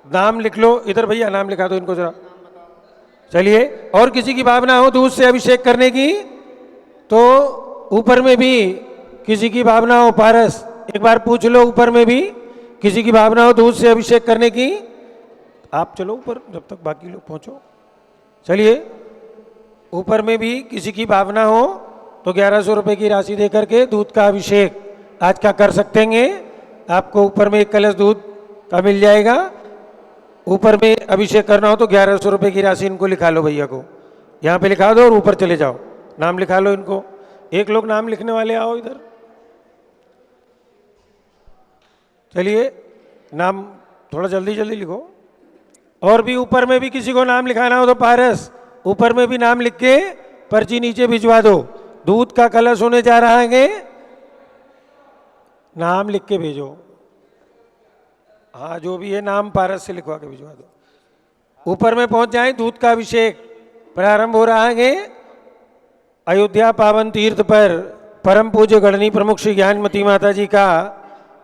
नाम लिख लो इधर भैया नाम लिखा दो इनको जरा। चलिए और किसी की भावना हो दूध से अभिषेक करने की तो ऊपर में भी किसी की भावना हो पारस एक बार पूछ लो ऊपर में भी किसी की भावना हो दूध से अभिषेक करने की। आप चलो ऊपर जब तक बाकी लोग पहुंचो। चलिए ऊपर में भी किसी की भावना हो तो 1100 रुपये की राशि दे करके दूध का अभिषेक आज का कर सकते हैं। आपको ऊपर में 1 कलश दूध का मिल जाएगा। ऊपर में अभिषेक करना हो तो 1100 रुपये की राशि इनको लिखा लो भैया को यहाँ पे लिखा दो और ऊपर चले जाओ नाम लिखा लो इनको। एक लोग नाम लिखने वाले आओ इधर। चलिए नाम थोड़ा जल्दी जल्दी लिखो। और भी ऊपर में भी किसी को नाम लिखाना हो तो पारस ऊपर में भी नाम लिख के पर्ची नीचे भिजवा दो। दूध का कलश होने जा रहा है नाम लिख के भेजो। हाँ जो भी है नाम पारस से लिखवा के भिजवा दो। ऊपर में पहुंच जाए दूध का अभिषेक प्रारंभ हो रहा है। अयोध्या पावन तीर्थ पर परम पूज्य गणनी प्रमुख श्री ज्ञानमती माता जी का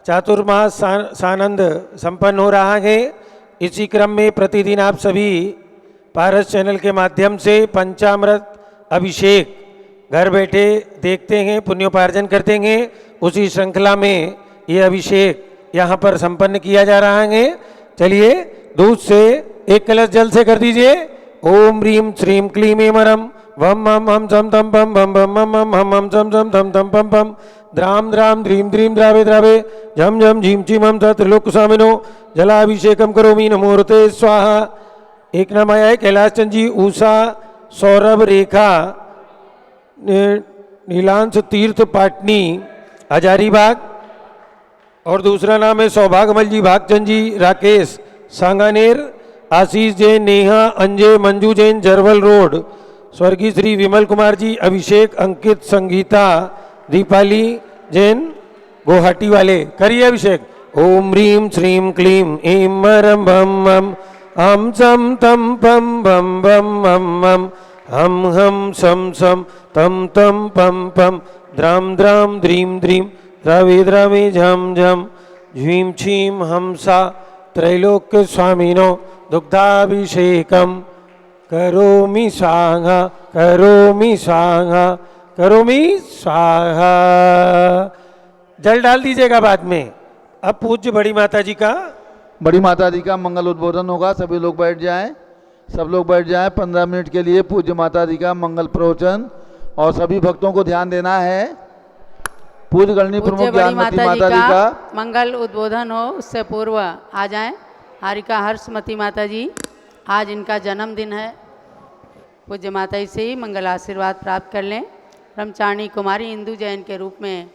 चातुर्मास सानंद संपन्न हो रहा है। इसी क्रम में प्रतिदिन आप सभी पारस चैनल के माध्यम से पंचामृत अभिषेक घर बैठे देखते हैं पुण्योपार्जन करते हैं। उसी श्रृंखला में ये अभिषेक यहाँ पर संपन्न किया जा रहा है। चलिए दूध से 1 कलश जल से कर दीजिए। ओम ह्रीम श्रीम क्लीम एमरम वम हम सम तम पम बम बम मम मम हम सम सम थम थम पम पम द्राम द्राम ध्रीम ध्रीम द्रावे द्रावे झम झम झीम चीम हम त्रिलोक स्वामिनो जलाभिषेकम करोमि नमोरते स्वाहा। एक नाम आया है कैलाश चंद जी ऊषा सौरभ रेखा नीलांश तीर्थ पाटनी हजारीबाग। और दूसरा नाम है सौभागमल जी भागचंद जी राकेश सांगानेर आशीष जैन नेहा अंजय मंजू जैन जरवल रोड। स्वर्गीय श्री विमल कुमार जी अभिषेक अंकित संगीता दीपाली जैन गुवाहाटी वाले करिए अभिषेक। ओम ह्रीम श्रीम क्लीम ऐं मरम बम बम हम सम तम पम बम बम मम हम सम सम तम तम पम पम द्राम द्राम ध्रीम ध्रीम द्रावे द्रावे झम झम झीम छीम हमसा त्रैलोक्य स्वामिनो दुग्धाभिषेकम करोमि स्वाहा करोमि स्वाहा करोमि स्वाहा। जल डाल दीजिएगा बाद में। अब पूज्य बड़ी माता जी का मंगल उद्बोधन होगा। सभी लोग बैठ जाएं। सब लोग बैठ जाएं। 15 मिनट के लिए पूज्य माता जी का मंगल प्रवचन। और सभी भक्तों को ध्यान देना है। पूज्य गणनी प्रमुख ज्ञानमती माता जी का मंगल उद्बोधन हो उससे पूर्व आ जाएं। हारिका हर्षमती माता जी आज इनका जन्मदिन है। पूज्य माता से ही मंगल आशीर्वाद प्राप्त कर लें। ब्रह्मचारिणी कुमारी इंदु जैन के रूप में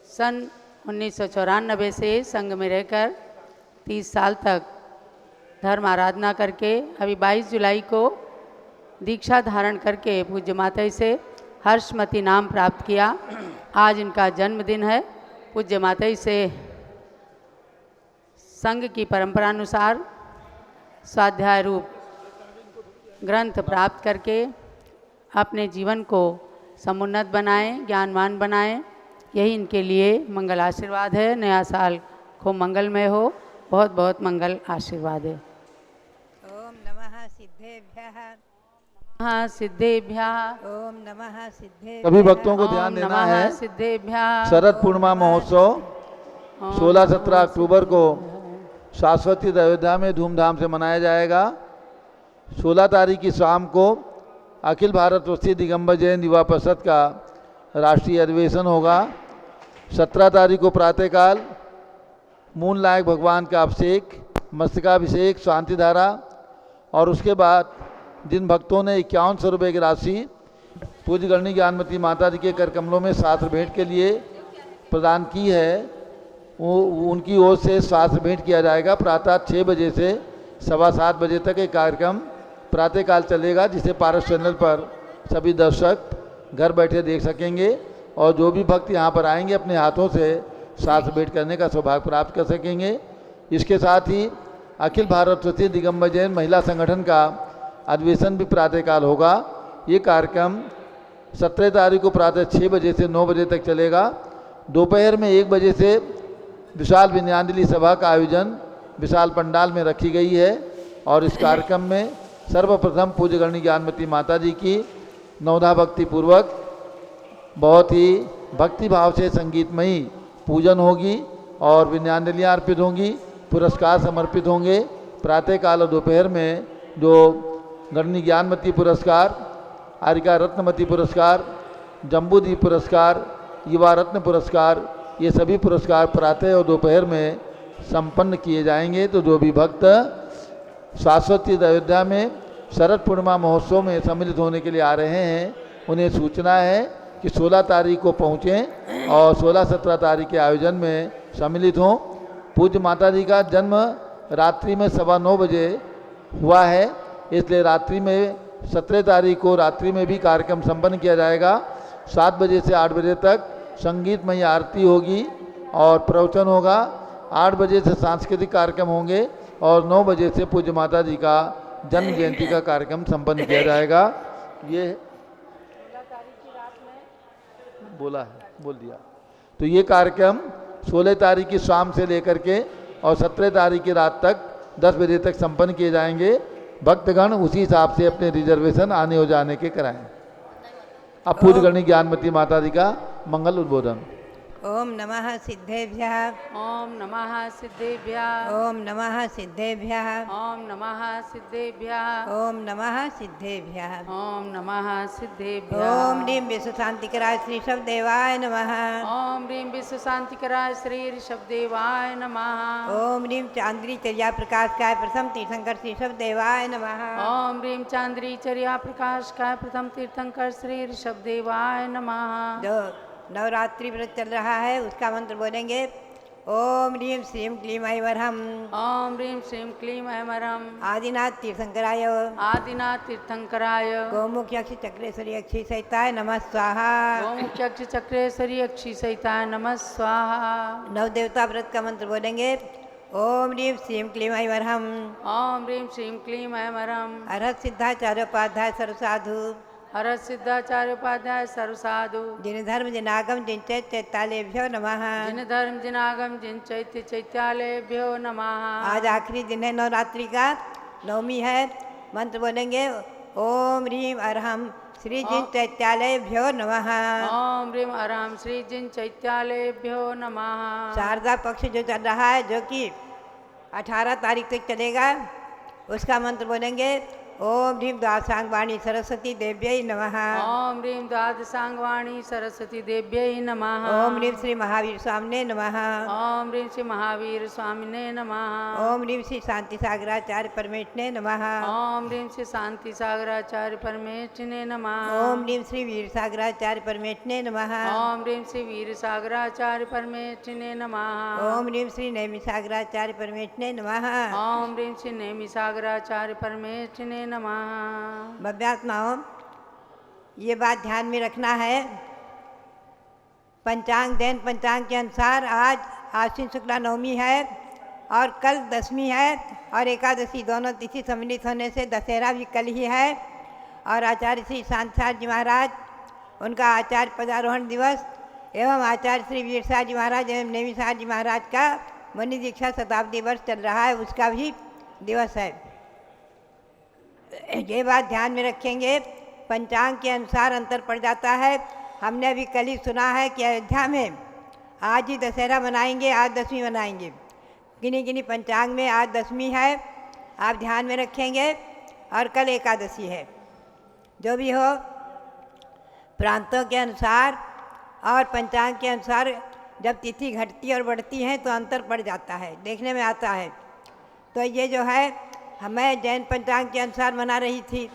सन 1994 से संघ में रहकर 30 साल तक धर्म आराधना करके अभी 22 जुलाई को दीक्षा धारण करके पूज्य माता से हर्षमती नाम प्राप्त किया। आज इनका जन्मदिन है। पूज्य माता से संघ की परंपरा अनुसार स्वाध्याय रूप ग्रंथ प्राप्त करके अपने जीवन को समुन्नत बनाएं, ज्ञानवान बनाएं। यही इनके लिए मंगल आशीर्वाद है। नया साल खूब मंगलमय हो। बहुत बहुत मंगल आशीर्वाद है। ओम नमः सिद्धेभ्यः। नमः सिद्धेभ्यः। ओम नमः सिद्धेभ्यः। सभी भक्तों को ध्यान ओम देना नमः है। सिद्धेभ्यः। शरद पूर्णिमा महोत्सव 16-17 अक्टूबर को शाश्वती अयोध्या में धूमधाम से मनाया जाएगा। 16 तारीख की शाम को अखिल भारत वस्ती दिगंबर जैन युवा परिषद का राष्ट्रीय अधिवेशन होगा। 17 तारीख को प्रातःकाल मूल नायक भगवान का अभिषेक, मस्तकाभिषेक, शांति धारा और उसके बाद जिन भक्तों ने 5100 रुपये की राशि पूज्य गणनी ज्ञानमती माता जी के कर कमलों में शास्त्र भेंट के लिए प्रदान की है, वो उनकी ओर से शास्त्र भेंट किया जाएगा। प्रातः 6 बजे से 7:15 बजे तक एक कार्यक्रम प्रातःकाल चलेगा, जिसे पारस चैनल पर सभी दर्शक घर बैठे देख सकेंगे और जो भी भक्त यहाँ पर आएंगे अपने हाथों से शास्त्र भेंट करने का सौभाग्य प्राप्त कर सकेंगे। इसके साथ ही अखिल भारत वस्ती दिगंबर जैन महिला संगठन का अधिवेशन भी प्रातःकाल होगा। ये कार्यक्रम 17 तारीख को प्रातः 6 बजे से 9 बजे तक चलेगा। दोपहर में 1 बजे से विशाल विनयान्जलि सभा का आयोजन विशाल पंडाल में रखी गई है और इस कार्यक्रम में सर्वप्रथम पूज्य गणनी ज्ञानमती माता जी की नवधा भक्ति पूर्वक बहुत ही भक्ति भाव से संगीतमयी पूजन होगी और विनयान्जलियाँ अर्पित होंगी, पुरस्कार समर्पित होंगे। प्रातःकाल और दोपहर में जो गणनी ज्ञानमती पुरस्कार, आरिका रत्नमती पुरस्कार, जम्बूदीप पुरस्कार, युवा रत्न पुरस्कार, ये सभी पुरस्कार प्रातः और दोपहर में संपन्न किए जाएंगे। तो जो भी भक्त शाश्वती अयोध्या में शरद पूर्णिमा महोत्सव में सम्मिलित होने के लिए आ रहे हैं, उन्हें सूचना है कि 16 तारीख को पहुँचें और 16-17 तारीख के आयोजन में सम्मिलित हों। पूज्य माता जी का जन्म रात्रि में 9:15 बजे हुआ है, इसलिए रात्रि में 17 तारीख को रात्रि में भी कार्यक्रम संपन्न किया जाएगा। 7 बजे से 8 बजे तक संगीतमयी आरती होगी और प्रवचन होगा। 8 बजे से सांस्कृतिक कार्यक्रम होंगे और 9 बजे से पूज्य माता जी का जन्म जयंती का कार्यक्रम संपन्न किया जाएगा। ये 16 तारीख की रात में बोल दिया। तो ये कार्यक्रम 16 तारीख की शाम से लेकर के और 17 तारीख की रात तक 10 बजे तक संपन्न किए जाएंगे। भक्तगण उसी हिसाब से अपने रिजर्वेशन आने हो जाने के कराएं। अब पूज्य गणनी ज्ञानमती माता जी का मंगल उद्बोधन। ओम नमः सिद्धेभ्यः। ओम नमः सिद्धेभ्यः। ओम नमः सिद्धेभ्यः। ओम नमः सिद्धेभ्यः। ओम नमः सिद्धेभ्यः। ओम नमः सिद्धेभ्यः। ओम ह्रीं विश्व शांतिकराय श्री शब्देवाय नमः। ओम ह्रीं विश्व शांतिकराय श्री ऋषभदेवाय नमः। ओम ह्रीं चांद्री चर्या प्रकाशकाय प्रथम तीर्थंकर श्री शब्देवाय नमः। ओम ह्रीं चांद्री चर्या प्रकाश का प्रथम तीर्थंकर श्री ऋषभदेवाय नमः। जो नवरात्रि व्रत चल रहा है उसका मंत्र बोलेंगे। ओम ह्रीं श्रीं क्लीं ऐवरहम। ओम ह्रीं श्रीं क्लीं ऐवरहम। आदिनाथ तीर्थंकराय। आदिनाथ तीर्थंकराय। गोमुख यक्ष चक्रेश्वरी अक्षी सहिताय नमः स्वाहा। गोमुख यक्ष चक्रेश्वरी अक्षी सहिताय नमः स्वाहा। नवदेवता व्रत का मंत्र बोलेंगे। ओम ह्रीं श्रीं क्लीं ऐवरहम। ओम ह्रीं श्रीं क्लीं ऐवरहम। अरहत सिद्धाचार्योपाध्याय सर्वसाधु। हर सिद्धाचार्य उपाध्याय सर्वसाधु। जिन धर्म जिनागम जिन चैत्यालेभ्यो नमः। जिन धर्म जिनागम जिन चैत्य चैत्यालयभ्यो नमः। आज आखिरी दिन है नवरात्रि का, नवमी है। मंत्र बोलेंगे। ओम ह्रीं अरहम श्री जिन चैत्यालयभ्यो नमः। ओम ह्रीं अरहम श्री जिन चैत्यालयभ्यो नमः। शारदा पक्ष जो चल रहा है, जो कि 18 तारीख तक चलेगा, उसका मंत्र बोलेंगे। ओम ह्रीं द्वादशांगवाणी सरस्वती देव्यै नमः। ओम ह्रीं द्वादशांगवाणी सरस्वती देव्यै नमः। ओम ह्रीं श्री महावीर स्वामिने नमः। ओम ह्रीं श्री महावीर स्वामिने नमः। ओम ह्रीं श्री शांति सागराचार्य परमेष्ठिने नमः। ओम ह्रीं श्री शांति सागराचार्य परमेष्ठिने नमः। ओम ह्रीं श्री वीर सागराचार्य परमेष्ठिने नमः। ओम ह्रीं श्री वीर सागराचार्य परमेष्ठिने नमः। ओम ह्रीं श्री नैमि सागराचार्य परमेष्ठिने नमः। ओम ह्रीं श्री नेमि सागराचार्य परमेष्ठिने नमः। भव्यात्माओं, ये बात ध्यान में रखना है, पंचांग जैन पंचांग के अनुसार आज आश्विन शुक्ला नवमी है और कल दशमी है और एकादशी, दोनों तिथि सम्मिलित होने से दशहरा भी कल ही है। और आचार्य श्री शांतसार जी महाराज, उनका आचार्य पदारोहण दिवस एवं आचार्य श्री वीरसार जी महाराज एवं नेमिसार जी महाराज का मुनि दीक्षा शताब्दी वर्ष चल रहा है, उसका भी दिवस है। ये बात ध्यान में रखेंगे, पंचांग के अनुसार अंतर पड़ जाता है। हमने अभी कल ही सुना है कि अयोध्या में आज ही दशहरा मनाएंगे, आज दशमी मनाएंगे। किन्हीं किन्हीं पंचांग में आज दशमी है, आप ध्यान में रखेंगे, और कल एकादशी है। जो भी हो, प्रांतों के अनुसार और पंचांग के अनुसार जब तिथि घटती और बढ़ती है तो अंतर पड़ जाता है, देखने में आता है। तो ये जो है हमें जैन पंचांग के अनुसार मना रही थी,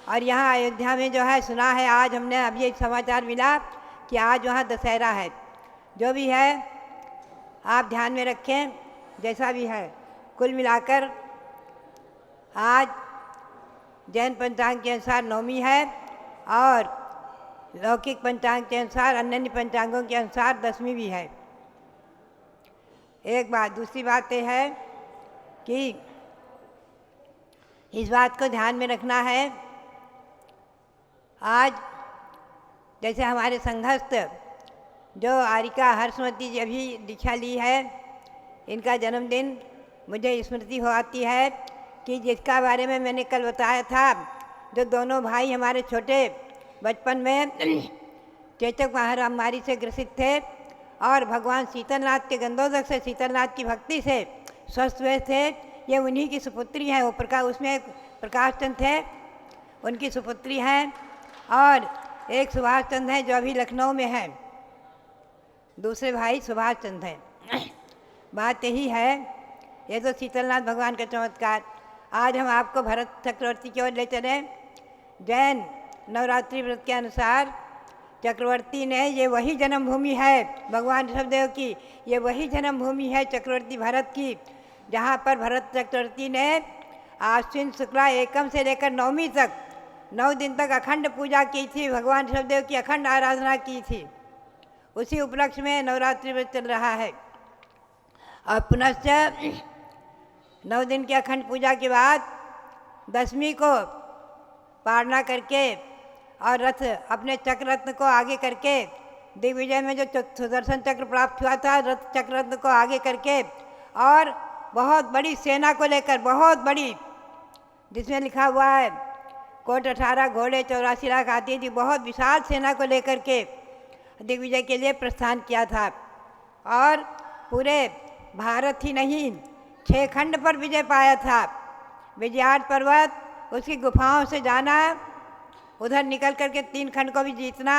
और यहाँ अयोध्या में जो है सुना है, आज हमने अभी एक समाचार मिला कि आज वहाँ दशहरा है। जो भी है आप ध्यान में रखें, जैसा भी है, कुल मिलाकर आज जैन पंचांग के अनुसार नवमी है और लौकिक पंचांग के अनुसार, अन्य पंचांगों के अनुसार दशमी भी है। एक बात, दूसरी बात यह है कि इस बात को ध्यान में रखना है, आज जैसे हमारे संघस्थ जो आरिका हर्षमती जी अभी दीक्षा ली है, इनका जन्मदिन मुझे स्मृति हो आती है कि जिसका बारे में मैंने कल बताया था, जो दोनों भाई हमारे छोटे बचपन में चेचक महामारी से ग्रसित थे और भगवान शीतलनाथ के गंधोदक से, शीतलनाथ की भक्ति से स्वस्थ हुए थे। ये उन्हीं की सुपुत्री हैं। वो उसमें प्रकाश चंद थे, उनकी सुपुत्री हैं, और एक सुभाष चंद है जो अभी लखनऊ में है, दूसरे भाई सुभाष चंद हैं। बात यही है, ये तो शीतलनाथ भगवान का चमत्कार। आज हम आपको भरत चक्रवर्ती की ओर ले चलें। जैन नवरात्रि व्रत के अनुसार चक्रवर्ती ने, ये वही जन्मभूमि है भगवान ऋषभदेव की, ये वही जन्मभूमि है चक्रवर्ती भरत की, जहाँ पर भरत चक्रवर्ती ने आश्विन शुक्ला एकम से लेकर नवमी तक 9 दिन तक अखंड पूजा की थी, भगवान ऋषभदेव की अखंड आराधना की थी। उसी उपलक्ष्य में नवरात्रि व्रत चल रहा है। और पुनश्च 9 दिन की अखंड पूजा के बाद दशमी को पारणा करके और रथ, अपने चक्र रत्न को आगे करके, दिग्विजय में जो सुदर्शन चक्र प्राप्त हुआ था, रथ चक्र रत्न को आगे करके और बहुत बड़ी सेना को लेकर, बहुत बड़ी, जिसमें लिखा हुआ है कोट 18 घोड़े 84 लाख हाथी थी, बहुत विशाल सेना को लेकर के दिग्विजय के लिए प्रस्थान किया था। और पूरे भारत ही नहीं, 6 खंड पर विजय पाया था। विजयार्थ पर्वत, उसकी गुफाओं से जाना, उधर निकल करके 3 खंड को भी जीतना,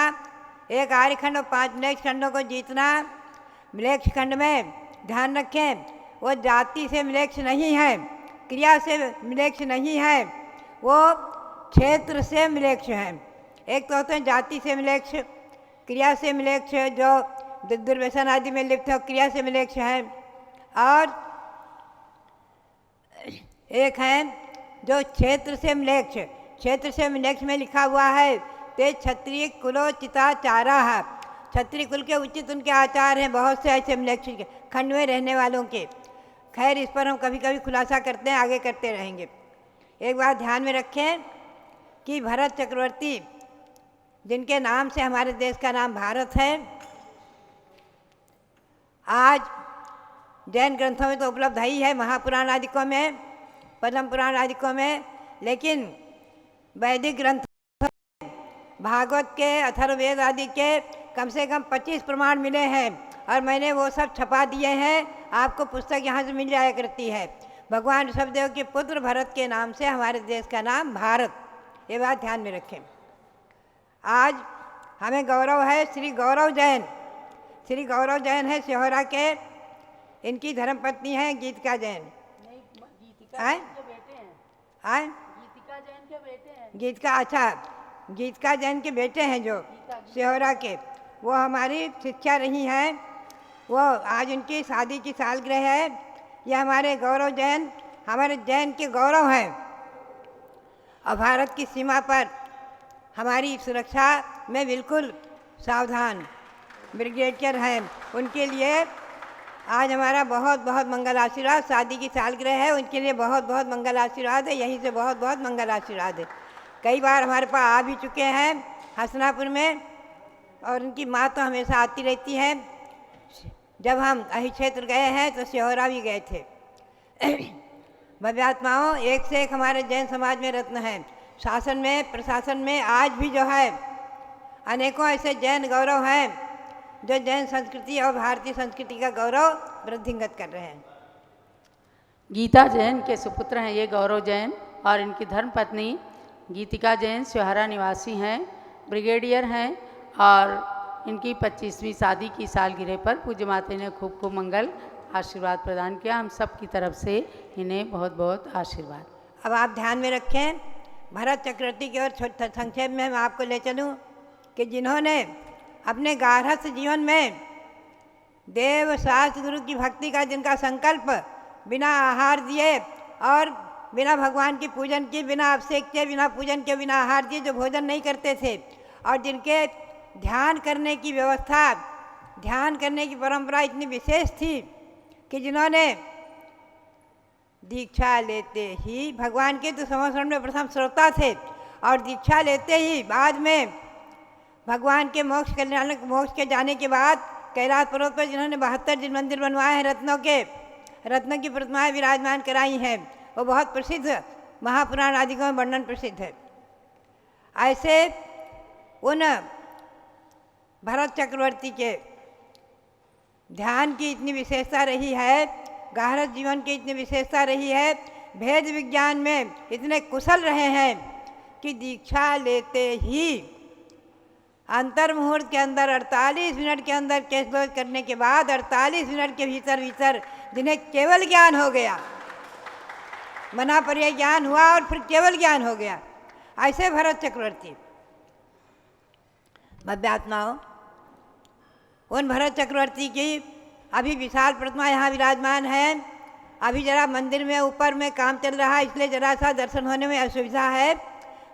एक आर्यखंड और 5 मिलेक्ष खंडों को जीतना। मिलेक्ष खंड में ध्यान रखें, वो जाति से मिलेक्ष नहीं है, क्रिया से मिलेक्ष नहीं है, वो क्षेत्र से मिलेक्ष हैं। एक तो होते हैं जाति से मिलेक्ष, क्रिया से मिलेक्ष, जो दुर्व्यसन आदि में लिप्त हो, क्रिया से मिलेक्ष हैं, और एक हैं जो क्षेत्र से मिलेक्ष। क्षेत्र से मिलेक्ष में लिखा हुआ है, ते क्षत्रिय कुलोचिताचारा है, क्षत्रिय कुल के उचित उनके आचार हैं। बहुत से ऐसे मिलेक्ष के खंड में रहने वालों के, खैर इस पर हम कभी कभी खुलासा करते हैं, आगे करते रहेंगे। एक बात ध्यान में रखें कि भरत चक्रवर्ती, जिनके नाम से हमारे देश का नाम भारत है, आज जैन ग्रंथों में तो उपलब्ध ही है, महापुराण आदिकों में, पद्म पुराण आदिकों में, लेकिन वैदिक ग्रंथ, भागवत के, अथर्ववेद आदि के कम से कम 25 प्रमाण मिले हैं, और मैंने वो सब छपा दिए हैं। आपको पुस्तक यहाँ से मिल जाया करती है। भगवान ऋषभदेव के पुत्र भरत के नाम से हमारे देश का नाम भारत, ये बात ध्यान में रखें। आज हमें गौरव है श्री गौरव जैन। श्री गौरव जैन है सिहोरा के, इनकी धर्मपत्नी है गीतिका जैन। आए? आए? गीतिका, अच्छा, गीतिका जैन के बेटे हैं जो सिहोरा के, वो हमारी शिक्षा रही हैं। वो आज उनकी शादी की सालगिरह है। यह हमारे गौरव जैन, हमारे जैन के गौरव हैं। और भारत की सीमा पर हमारी सुरक्षा में बिल्कुल सावधान ब्रिगेडियर हैं। उनके लिए आज हमारा बहुत बहुत मंगल आशीर्वाद। शादी की सालगिरह है, उनके लिए बहुत बहुत मंगल आशीर्वाद है। यहीं से बहुत बहुत मंगल आशीर्वाद है। कई बार हमारे पास आ भी चुके हैं हसनापुर में, और उनकी माँ तो हमेशा आती रहती है। जब हम अहि क्षेत्र गए हैं तो सिहोरा भी गए थे। भव्यात्माओं, एक से एक हमारे जैन समाज में रत्न हैं। शासन में, प्रशासन में आज भी जो है अनेकों ऐसे जैन गौरव हैं जो जैन संस्कृति और भारतीय संस्कृति का गौरव वृद्धिंगत कर रहे हैं। गीता जैन के सुपुत्र हैं ये गौरव जैन, और इनकी धर्मपत्नी गीतिका जैन सिहोरा निवासी हैं, ब्रिगेडियर हैं, और इनकी 25वीं शादी की सालगिरह पर पूज्य माता ने खूब खूब मंगल आशीर्वाद प्रदान किया। हम सब की तरफ से इन्हें बहुत बहुत आशीर्वाद। अब आप ध्यान में रखें, भरत चक्रवर्ती की ओर संक्षेप में मैं आपको ले चलूं कि जिन्होंने अपने गार्हस्थ जीवन में देव शास्त्र गुरु की भक्ति का जिनका संकल्प बिना आहार दिए और बिना भगवान की पूजन के, बिना अभिषेक के, बिना पूजन के, बिना आहार दिए जो भोजन नहीं करते थे, और जिनके ध्यान करने की व्यवस्था, ध्यान करने की परंपरा इतनी विशेष थी कि जिन्होंने दीक्षा लेते ही, भगवान के तो संवत्सरण में प्रथम श्रोता थे, और दीक्षा लेते ही बाद में भगवान के मोक्ष कल्याण, मोक्ष के जाने के बाद कैलाश पर्वत पर जिन्होंने 72 जिन मंदिर बनवाए हैं, रत्नों की प्रतिमाएं विराजमान कराई हैं, वो बहुत प्रसिद्ध महापुराण आदिकों में वर्णन प्रसिद्ध है। ऐसे उन भरत चक्रवर्ती के ध्यान की इतनी विशेषता रही है, गार्हस्थ जीवन की इतनी विशेषता रही है, भेद विज्ञान में इतने कुशल रहे हैं कि दीक्षा लेते ही अंतर मुहूर्त के अंदर 48 मिनट के अंदर केश क्लोज करने के बाद 48 मिनट के भीतर जिन्हें केवल ज्ञान हो गया, मना पर्याय ज्ञान हुआ और फिर केवल ज्ञान हो गया, ऐसे भरत चक्रवर्ती। भव्यात्माओं, उन भरत चक्रवर्ती की अभी विशाल प्रतिमा यहाँ विराजमान है। अभी जरा मंदिर में ऊपर में काम चल रहा है, इसलिए जरा सा दर्शन होने में असुविधा है।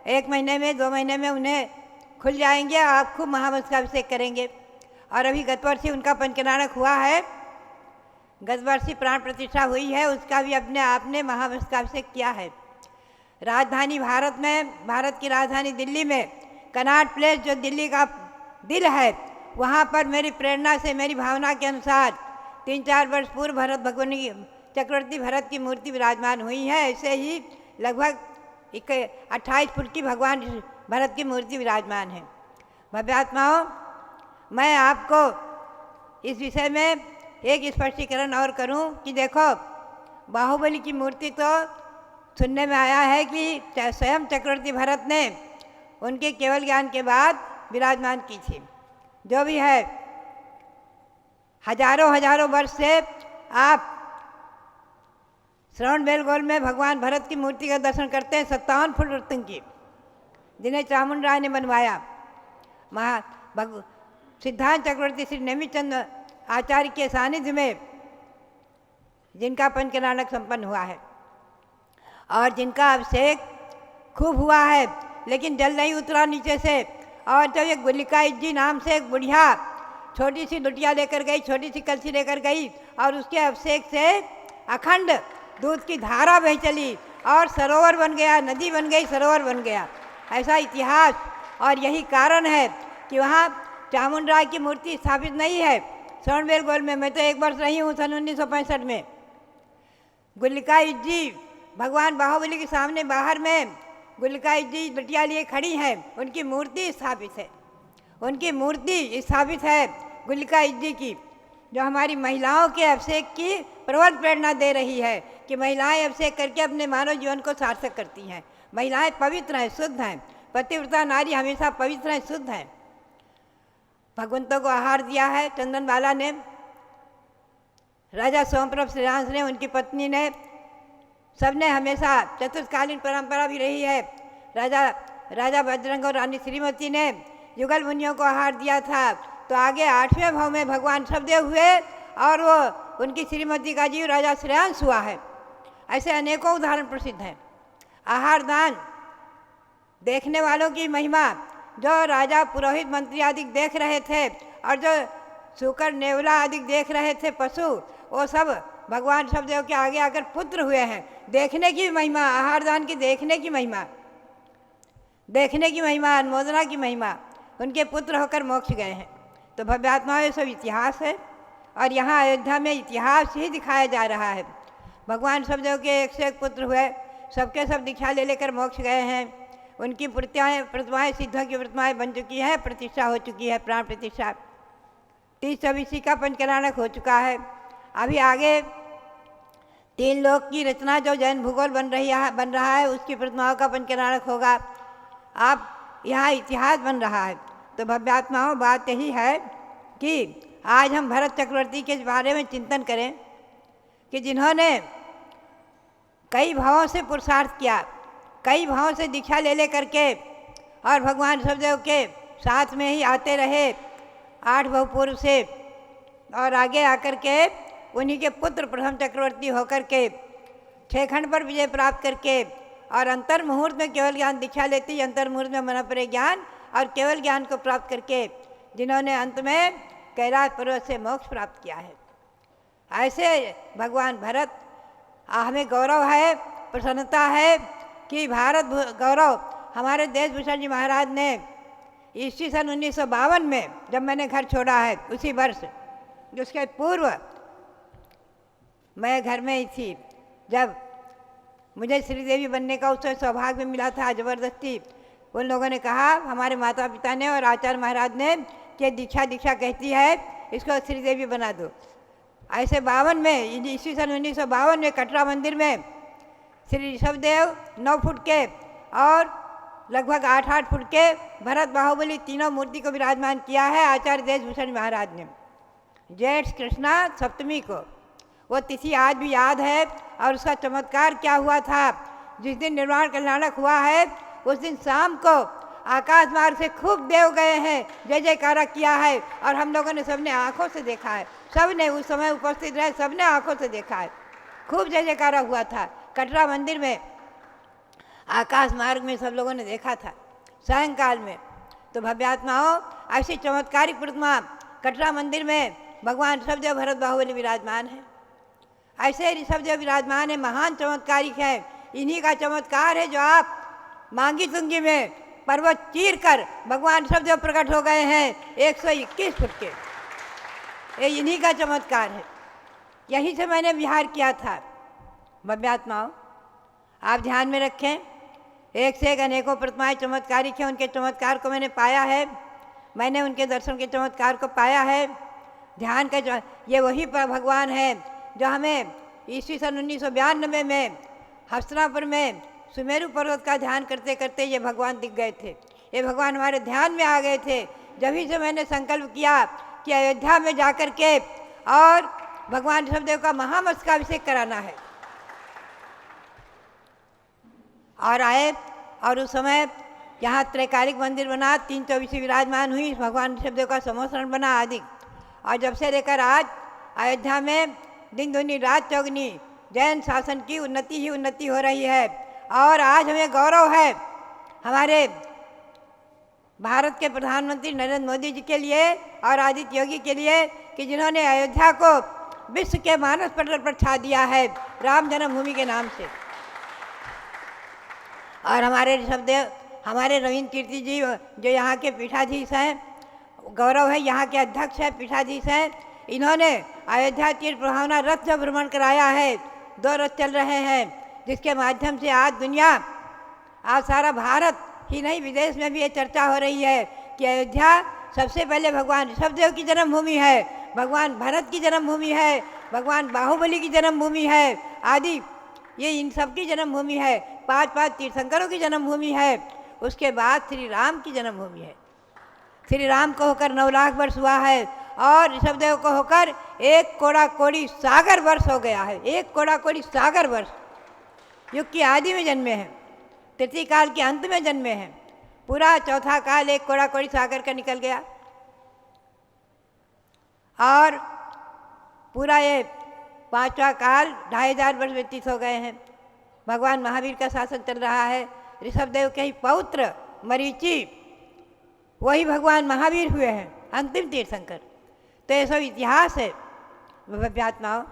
1 महीने में, 2 महीने में उन्हें खुल जाएंगे, आप खूब महावंश का अभिषेक करेंगे। और अभी गत वर्षी उनका पंचनानक हुआ है, गत वर्षी प्राण प्रतिष्ठा हुई है, उसका भी अपने आप ने महावंश का अभिषेक किया है। राजधानी भारत में, भारत की राजधानी दिल्ली में कनॉट प्लेस जो दिल्ली का दिल है, वहाँ पर मेरी प्रेरणा से, मेरी भावना के अनुसार 3-4 वर्ष पूर्व भरत भगवानी चक्रवर्ती भरत की मूर्ति विराजमान हुई है। ऐसे ही लगभग 28 फुट की भगवान भरत की मूर्ति विराजमान है। भव्यात्माओं, मैं आपको इस विषय में एक स्पष्टीकरण और करूं कि देखो, बाहुबली की मूर्ति तो सुनने में आया है कि स्वयं चक्रवर्ती भरत ने उनके केवल ज्ञान के बाद विराजमान की थी। जो भी है, हजारों वर्ष से आप श्रवण बेलगोल में भगवान भरत की मूर्ति का दर्शन करते हैं, 57 फुट रत्न की, जिन्हें चामुंड राय ने बनवाया। सिद्धांत चक्रवर्ती श्री नेमिचंद आचार्य के सानिध्य में जिनका पंचनानक संपन्न हुआ है और जिनका अभिषेक खूब हुआ है, लेकिन जल नहीं उतरा नीचे से। और जब एक गुलिकाई जी नाम से एक बुढ़िया छोटी सी लुटिया लेकर गई, छोटी सी कलसी लेकर गई, और उसके अभिषेक से अखंड दूध की धारा बह चली और सरोवर बन गया, नदी बन गई, सरोवर बन गया। ऐसा इतिहास, और यही कारण है कि वहाँ चामुंड राय की मूर्ति स्थापित नहीं है श्रवण बेलगोल में। मैं तो 1 वर्ष रही हूँ सन 1965 में। गुलिकाई जी भगवान बाहुबली के सामने बाहर में गुलिकाई जी बिटिया लिए खड़ी हैं, उनकी मूर्ति स्थापित है, उनकी मूर्ति स्थापित है गुलिकाई जी की, जो हमारी महिलाओं के अभिषेक की प्रबल प्रेरणा दे रही है कि महिलाएं अब से करके अपने मानव जीवन को सार्थक करती हैं। महिलाएं पवित्र हैं, शुद्ध हैं। पतिव्रता नारी हमेशा पवित्र हैं, शुद्ध हैं। भगवंतों को आहार दिया है चंदनबाला ने, राजा सोमप्रभ श्रीहंस ने, उनकी पत्नी ने, सबने हमेशा चतुर्थकालीन परंपरा भी रही है। राजा बजरंग और रानी श्रीमती ने युगल मुनियों को आहार दिया था। तो आगे 8वें भाव में भगवान शबदेव हुए और वो उनकी श्रीमती का जीव राजा श्रेयांश हुआ है। ऐसे अनेकों उदाहरण प्रसिद्ध हैं। आहार दान देखने वालों की महिमा, जो राजा पुरोहित मंत्री आदि देख रहे थे और जो शुकर नेवला आदि देख रहे थे पशु, वो सब भगवान शबदेव के आगे आकर पुत्र हुए हैं। देखने की महिमा, आहार दान की देखने की महिमा, देखने की महिमा, अनुमोदना की महिमा, उनके पुत्र होकर मोक्ष गए हैं। तो भव्यात्मा ये सब इतिहास है और यहाँ अयोध्या में इतिहास ही दिखाया जा रहा है। भगवान शबदेव के एक से एक पुत्र हुए, सबके सब दीक्षा ले लेकर मोक्ष गए हैं। उनकी प्रतिमाएँ सिद्धों की प्रतिमाएँ बन चुकी हैं, प्रतिष्ठा हो चुकी है, प्राण प्रतिष्ठा। 30-24 का पंचकल्याणक हो चुका है। अभी आगे 3 लोक की रचना जो जैन भूगोल बन रहा है, उसकी प्रतिमाओं का पंचकल्याणक होगा। अब यहाँ इतिहास बन रहा है। तो भव्यात्माओं, बात यही है कि आज हम भरत चक्रवर्ती के बारे में चिंतन करें कि जिन्होंने कई भावों से पुरुषार्थ किया, कई भावों से दीक्षा ले करके और भगवान शबदेव के साथ में ही आते रहे 8 भव पूर्व से, और आगे आकर के उन्हीं के पुत्र प्रथम चक्रवर्ती होकर के 6 खंड पर विजय प्राप्त करके और अंतर मुहूर्त में केवल ज्ञान दीक्षा लेती, अंतर मुहूर्त में मना परे ज्ञान और केवल ज्ञान को प्राप्त करके जिन्होंने अंत में कैलाश पर्वत से मोक्ष प्राप्त किया है। ऐसे भगवान भरत, हमें गौरव है, प्रसन्नता है कि भारत गौरव हमारे देशभूषण जी महाराज ने ईस्वी सन 1952 में, जब मैंने घर छोड़ा है उसी वर्ष, उसके पूर्व मैं घर में ही थी, जब मुझे श्रीदेवी बनने का उससे सौभाग्य मिला था। ज़बरदस्ती उन लोगों ने कहा, हमारे माता पिता ने और आचार्य महाराज ने, कि दीक्षा कहती है, इसको श्रीदेवी बना दो। ऐसे 52 में, ईस्वी सन 1952 में कटरा मंदिर में श्री ऋषभदेव 9 फुट के और लगभग 8-8 फुट के भरत बाहुबली तीनों मूर्ति को विराजमान किया है आचार्य देशभूषण महाराज ने। जेठ कृष्णा सप्तमी को, वो तिथि आज भी याद है। और उसका चमत्कार क्या हुआ था, जिस दिन निर्वाण कल्याणक हुआ है, उस दिन शाम को आकाश मार्ग से खूब देव गए हैं, जय जयकारा किया है और हम लोगों ने सबने आंखों से देखा है। सब ने उस समय उपस्थित रहे, सबने आंखों से देखा है। खूब जय जयकारा हुआ था कटरा मंदिर में, आकाश मार्ग में सब लोगों ने देखा था सायंकाल में। तो भव्यात्माओं, ऐसी चमत्कारिक प्रतिमा कटरा मंदिर में भगवान ऋषभदेव भरत बाहुबली विराजमान है। ऐसे ऋषभदेव विराजमान है, महान चमत्कारिक है। इन्हीं का चमत्कार है जो आप मांगी तुंगी में पर्वत चीर कर भगवान ऋषभदेव प्रकट हो गए हैं 121 फुट के। ये इन्हीं का चमत्कार है। यहीं से मैंने विहार किया था। भव्यात्माओं, आप ध्यान में रखें, एक से एक अनेकों प्रतिमाएं चमत्कारिक हैं। उनके चमत्कार को मैंने पाया है, मैंने उनके दर्शन के चमत्कार को पाया है। ध्यान का ये वही भगवान है जो हमें ईस्वी सन 1992 में हस्तिनापुर में सुमेरु पर्वत का ध्यान करते करते ये भगवान दिख गए थे। ये भगवान हमारे ध्यान में आ गए थे। जभी से मैंने संकल्प किया कि अयोध्या में जाकर के और भगवान ऋषभदेव का महामस्तकाभिषेक कराना है, और आए। और उस समय यहाँ त्रैकालिक मंदिर बना, 324 विराजमान हुई, भगवान ऋषभदेव का समोसरण बना आदि। और जब से लेकर आज अयोध्या में दिन दुनी रात चौगनी जैन शासन की उन्नति ही उन्नति हो रही है। और आज हमें गौरव है हमारे भारत के प्रधानमंत्री नरेंद्र मोदी जी के लिए और आदित्य योगी के लिए कि जिन्होंने अयोध्या को विश्व के मानस पटल पर छा दिया है राम जन्मभूमि के नाम से। और हमारे ऋषभदेव, हमारे रविंद्र कीर्ति जी जो यहाँ के पीठाधीश हैं, गौरव है, यहाँ के अध्यक्ष हैं, पीठाधीश हैं। इन्होंने अयोध्या तीर्थ प्रभावना रथ जो भ्रमण कराया है, 2 रथ चल रहे हैं, जिसके माध्यम से आज दुनिया, आज सारा भारत ही नहीं विदेश में भी ये चर्चा हो रही है कि अयोध्या सबसे पहले भगवान ऋषभदेव की जन्मभूमि है, भगवान भरत की जन्मभूमि है, भगवान बाहुबली की जन्मभूमि है आदि ये इन सब की जन्मभूमि है, 5 तीर्थंकरों की जन्मभूमि है। उसके बाद श्री राम की जन्मभूमि है। श्री राम को होकर 9 लाख वर्ष हुआ है और ऋषभदेव को होकर 1 कोड़ा कोड़ी सागर वर्ष हो गया है। 1 कोड़ा कोड़ी सागर वर्ष युग की आदि में जन्मे हैं, तृतीय काल के अंत में जन्मे हैं। पूरा चौथा काल 1 कोड़ा कोड़ी सागर का निकल गया और पूरा ये 5वां काल 2500 वर्ष व्यतीत हो गए हैं। भगवान महावीर का शासन चल रहा है। ऋषभदेव के ही पौत्र मरीचि वही भगवान महावीर हुए हैं, अंतिम तीर्थंकर। तो ये सब इतिहास है भव्यात्माओं।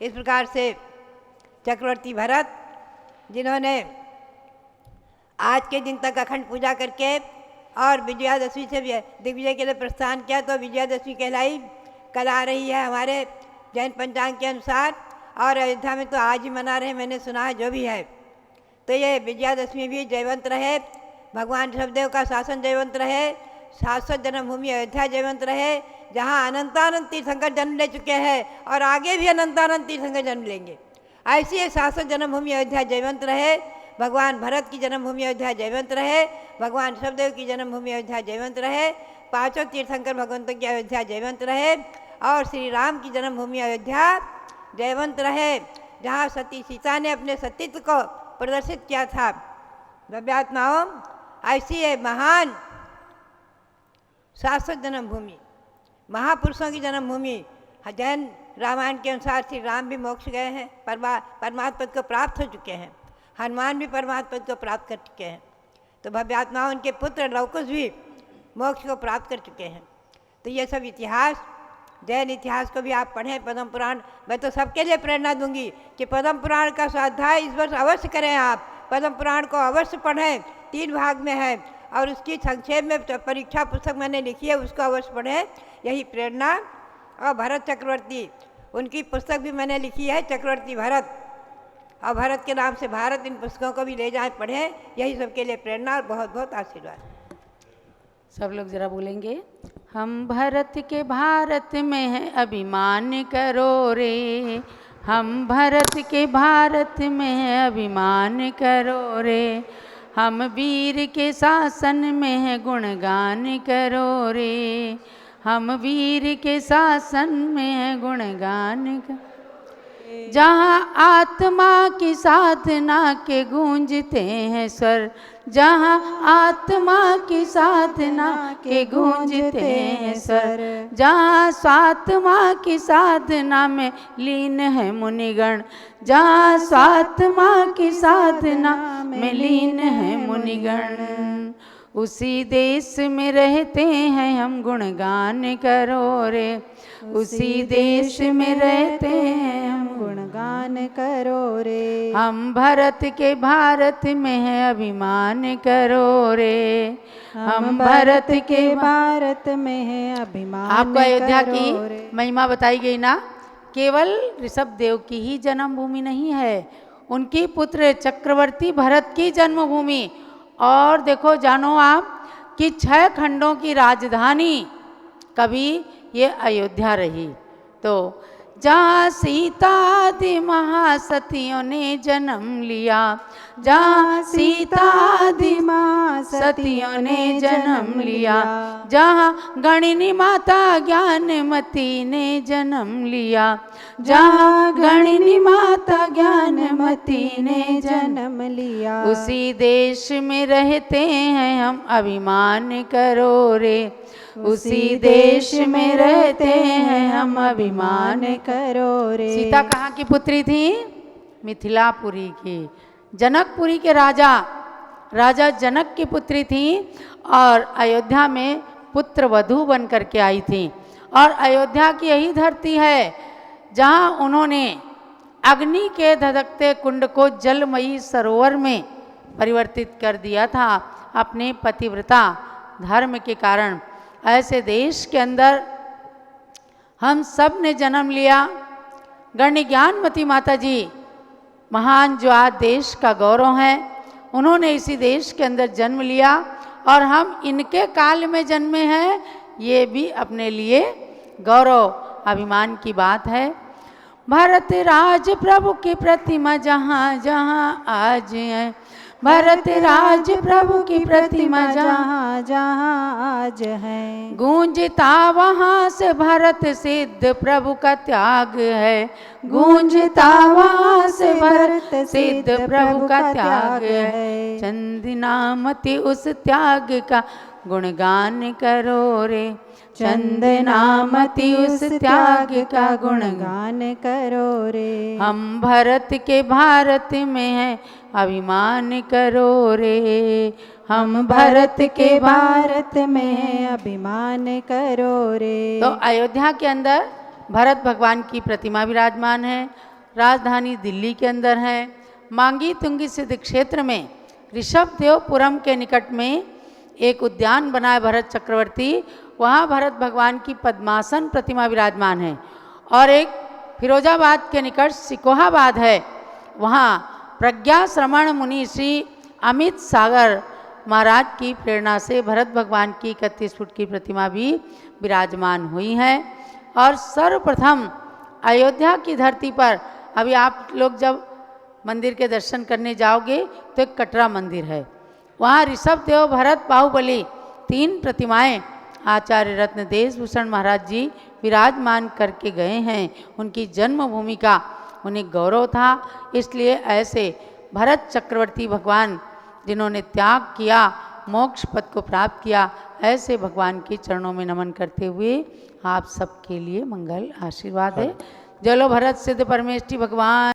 इस प्रकार से चक्रवर्ती भरत जिन्होंने आज के दिन तक अखंड पूजा करके और विजयादशमी से दिग्विजय के लिए प्रस्थान किया, तो विजयादशमी कहलाई कल आ रही है हमारे जैन पंचांग के अनुसार, और अयोध्या में तो आज ही मना रहे, मैंने सुना है जो भी है। तो ये विजयादशमी भी जयवंत रहे, भगवान ऋषभदेव का शासन जयवंत रहे, शाश्वत जन्मभूमि अयोध्या जयवंत रहे, जहाँ अनंतानंद तीर्थंकर जन्म ले चुके हैं और आगे भी अनंतानंद तीर्थंकर जन्म लेंगे। ऐसी ये शाश्वत जन्मभूमि अयोध्या जयवंत रहे, भगवान भरत की जन्मभूमि अयोध्या जयवंत रहे, भगवान ऋषभदेव की जन्मभूमि अयोध्या जयवंत रहे, 5 तीर्थंकर भगवंतों की अयोध्या जयवंत रहे और श्री राम की जन्मभूमि अयोध्या जयवंत रहे, जहाँ सती सीता ने अपने सतीत्व को प्रदर्शित किया था। भव्यात्माओं, ऐसी है महान शाश्वत जन्मभूमि, महापुरुषों की जन्मभूमि। जैन रामायण के अनुसार श्री राम भी मोक्ष गए हैं, परमात्मा पद को प्राप्त हो चुके हैं, हनुमान भी परमात्मा पद को प्राप्त कर चुके हैं। तो भव्यात्माओं, उनके पुत्र लवकुश भी मोक्ष को प्राप्त कर चुके हैं। तो ये सब इतिहास, जैन इतिहास को भी आप पढ़ें, पद्म पुराण। मैं तो सबके लिए प्रेरणा दूंगी कि पद्म पुराण का स्वाध्याय इस वर्ष अवश्य करें। आप पद्म पुराण को अवश्य पढ़ें, 3 भाग में है और उसकी संक्षेप में परीक्षा पुस्तक मैंने लिखी है, उसको अवश्य पढ़ें, यही प्रेरणा। और भरत चक्रवर्ती, उनकी पुस्तक भी मैंने लिखी है, चक्रवर्ती भरत, और भरत के नाम से भारत, इन पुस्तकों को भी ले जाएं, पढ़ें, यही सबके लिए प्रेरणा और बहुत बहुत आशीर्वाद। सब लोग जरा बोलेंगे, हम भरत के भारत में हैं अभिमान करो रे, हम भरत के भारत में हैं अभिमान करो रे, हम वीर के शासन में हैं गुणगान करो रे, हम वीर के शासन में हैं गुणगान करो। जहाँ आत्मा की साधना के गूंजते हैं स्वर, जहाँ आत्मा की साधना के गूंजते हैं स्वर, जहाँ स्वात्मा की साधना में लीन है मुनिगण, जहाँ स्वात्मा की साधना में लीन है मुनिगण, उसी देश में रहते हैं हम गुणगान करो रे, उसी देश में रहते हैं हम गुणगान करो रे, हम भरत के भारत में है अभिमान करो रे, हम भरत के भारत में है अभिमान। आपको अयोध्या करो की रे। महिमा बताई गई ना। केवल ऋषभदेव की ही जन्मभूमि नहीं है, उनकी पुत्र चक्रवर्ती भरत की जन्मभूमि। और देखो, जानो आप कि 6 खंडों की राजधानी कभी ये अयोध्या रही। तो जहाँ सीता आदि महासतियों ने जन्म लिया, जहाँ सीता आदि महासतियों ने जन्म लिया, जहाँ गणिनी माता ज्ञानमती ने जन्म लिया, जहाँ गणिनी माता ज्ञानमती ने जन्म लिया, उसी देश में रहते हैं हम अभिमान करो रे, उसी देश में रहते हैं हम अभिमान करो रे। सीता कहाँ की पुत्री थी? मिथिलापुरी की, जनकपुरी के राजा जनक की पुत्री थी और अयोध्या में पुत्र वधू बन करके आई थी। और अयोध्या की यही धरती है जहाँ उन्होंने अग्नि के धधकते कुंड को जलमयी सरोवर में परिवर्तित कर दिया था अपने पतिव्रता धर्म के कारण। ऐसे देश के अंदर हम सब ने जन्म लिया। गण्य ज्ञानमती माता जी महान जो आज देश का गौरव है, उन्होंने इसी देश के अंदर जन्म लिया और हम इनके काल में जन्मे हैं, ये भी अपने लिए गौरव अभिमान की बात है। भरत राज प्रभु की प्रतिमा जहाँ जहाँ आज है, भरत राज प्रभु की प्रतिमा जहाँ जहाँ जहाँ आज है। गूंजता वहाँ से भरत सिद्ध प्रभु का त्याग है, गूंजता वहाँ से भरत सिद्ध प्रभु का त्याग है। चंदनामति उस त्याग का गुणगान करो रे, चंदनामति उस त्याग का गुणगान गान करो रे। हम भरत के भारत में हैं अभिमान करो रे, हम भरत के भारत में अभिमान करो रे। तो अयोध्या के अंदर भरत भगवान की प्रतिमा विराजमान है, राजधानी दिल्ली के अंदर है। मांगी तुंगी सिद्ध क्षेत्र में ऋषभदेवपुरम के निकट में एक उद्यान बना है भरत चक्रवर्ती, वहाँ भरत भगवान की पद्मासन प्रतिमा विराजमान है। और एक फिरोजाबाद के निकट सिकोहाबाद है, वहाँ प्रज्ञा श्रमण मुनि श्री अमित सागर महाराज की प्रेरणा से भरत भगवान की 31 फुट की प्रतिमा भी विराजमान हुई है। और सर्वप्रथम अयोध्या की धरती पर अभी आप लोग जब मंदिर के दर्शन करने जाओगे तो एक कटरा मंदिर है, वहाँ ऋषभदेव भरत बाहुबली 3 प्रतिमाएं आचार्य रत्न देशभूषण महाराज जी विराजमान करके गए हैं। उनकी जन्मभूमि का उन्हें गौरव था, इसलिए ऐसे भरत चक्रवर्ती भगवान जिन्होंने त्याग किया, मोक्ष पद को प्राप्त किया, ऐसे भगवान के चरणों में नमन करते हुए आप सबके लिए मंगल आशीर्वाद है। जलो भरत सिद्ध परमेष्टि भगवान